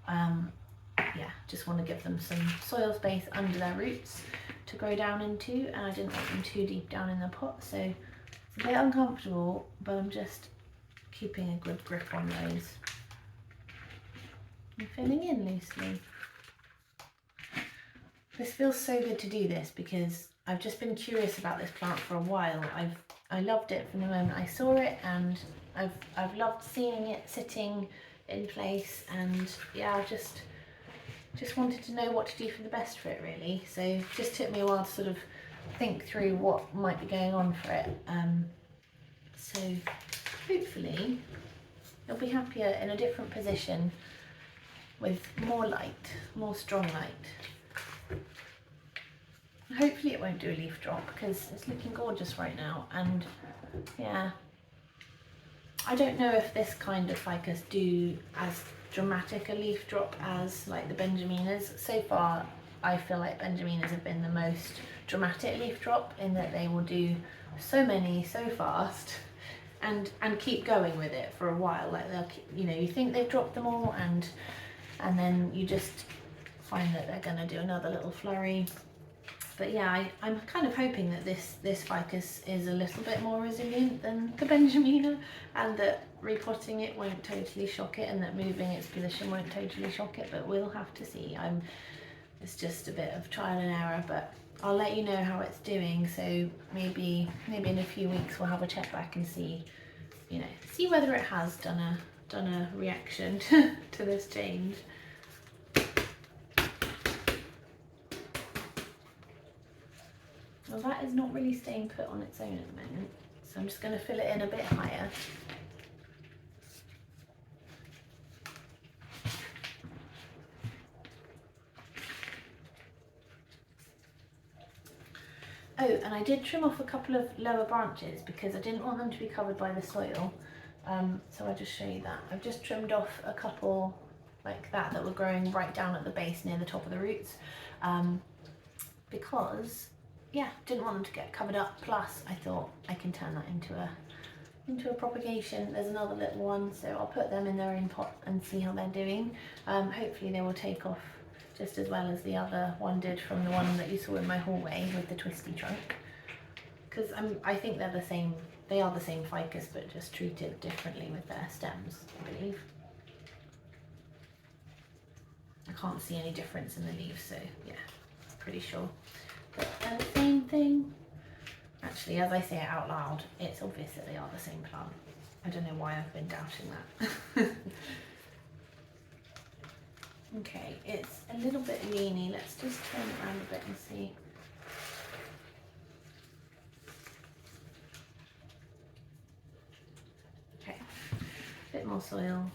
Speaker 1: yeah, just want to give them some soil space under their roots to grow down into, and I didn't want them too deep down in the pot, so it's a bit uncomfortable, but I'm just keeping a good grip on those. I'm filling in loosely. This feels so good to do this because I've just been curious about this plant for a while. I loved it from the moment I saw it, and I've loved seeing it sitting in place, and yeah, I just wanted to know what to do for the best for it really. So it just took me a while to sort of think through what might be going on for it. So hopefully you'll be happier in a different position with more light, more strong light. Hopefully it won't do a leaf drop because it's looking gorgeous right now, and yeah, I don't know if this kind of ficus do as dramatic a leaf drop as like the Benjaminas. So far I feel like Benjaminas have been the most dramatic leaf drop in that they will do so many so fast and keep going with it for a while. Like they'll keep, you know, you think they've dropped them all, and then you just find that they're going to do another little flurry. But yeah, I'm kind of hoping that this ficus is a little bit more resilient than the Benjamina, and that repotting it won't totally shock it, and that moving its position won't totally shock it, but we'll have to see. It's just a bit of trial and error, but I'll let you know how it's doing. So maybe in a few weeks we'll have a check back and see, you know, see whether it has done a reaction to this change. Well, that is not really staying put on its own at the moment, so I'm just going to fill it in a bit higher. Oh, and I did trim off a couple of lower branches because I didn't want them to be covered by the soil. So I'll just show you that. I've just trimmed off a couple like that were growing right down at the base near the top of the roots, because yeah, didn't want them to get covered up. Plus I thought I can turn that into a propagation. There's another little one, so I'll put them in their own pot and see how they're doing. Hopefully they will take off just as well as the other one did from the one that you saw in my hallway with the twisty trunk, because I think they're the same. They are the same ficus, but just treated differently with their stems, I believe. I can't see any difference in the leaves, so yeah, pretty sure. But they're the same thing. Actually, as I say it out loud, it's obvious that they are the same plant. I don't know why I've been doubting that. Okay, it's a little bit leany. Let's just turn it around a bit and see. Okay, a bit more soil.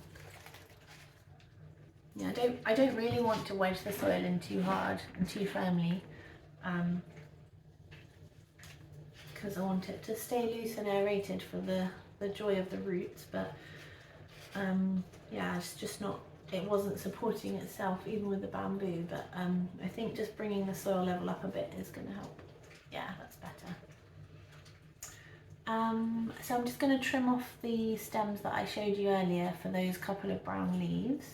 Speaker 1: Yeah, I don't really want to wedge the soil in too hard and too firmly, because I want it to stay loose and aerated for the joy of the roots. But yeah, it's just not. It wasn't supporting itself even with the bamboo, but I think just bringing the soil level up a bit is going to help. Yeah, that's better. So I'm just going to trim off the stems that I showed you earlier for those couple of brown leaves.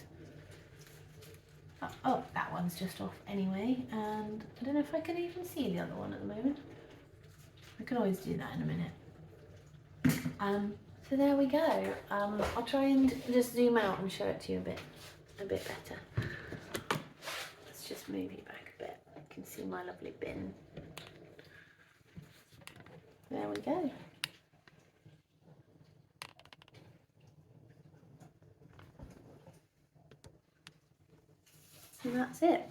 Speaker 1: Oh, that one's just off anyway, and I don't know if I can even see the other one at the moment. I can always do that in a minute. So there we go. I'll try and just zoom out and show it to you a bit better. Let's just move you back a bit. I can see my lovely bin. There we go. And that's it.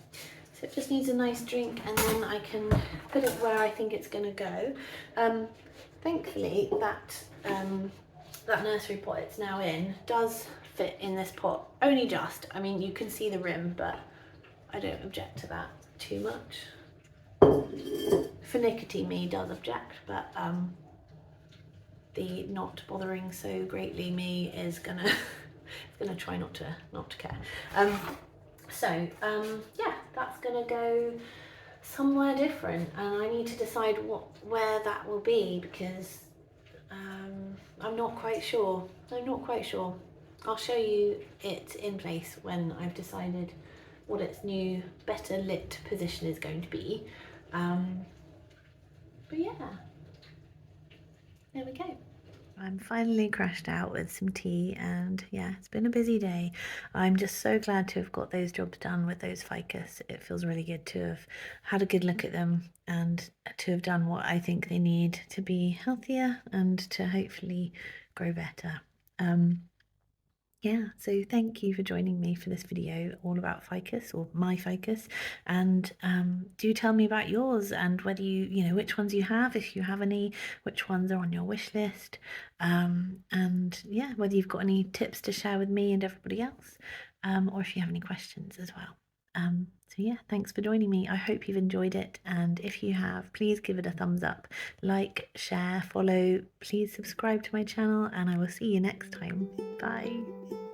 Speaker 1: So it just needs a nice drink, and then I can put it where I think it's going to go. Thankfully, that nursery pot it's now in does fit in this pot, only just. I mean, you can see the rim, but I don't object to that too much. Finicky me does object, but the not bothering so greatly me is gonna try not to care. Yeah, that's gonna go somewhere different, and I need to decide where that will be, because I'm not quite sure. I'll show you it in place when I've decided what its new, better lit position is going to be. But yeah, there we go. I'm finally crashed out with some tea, and yeah, it's been a busy day. I'm just so glad to have got those jobs done with those ficus. It feels really good to have had a good look at them and to have done what I think they need to be healthier and to hopefully grow better. Yeah, so thank you for joining me for this video all about ficus, or my ficus, and do tell me about yours and whether you know which ones you have, if you have any, which ones are on your wish list, and yeah, whether you've got any tips to share with me and everybody else, or if you have any questions as well. So yeah, thanks for joining me. I hope you've enjoyed it, and if you have, please give it a thumbs up, like, share, follow, please subscribe to my channel, and I will see you next time. Bye.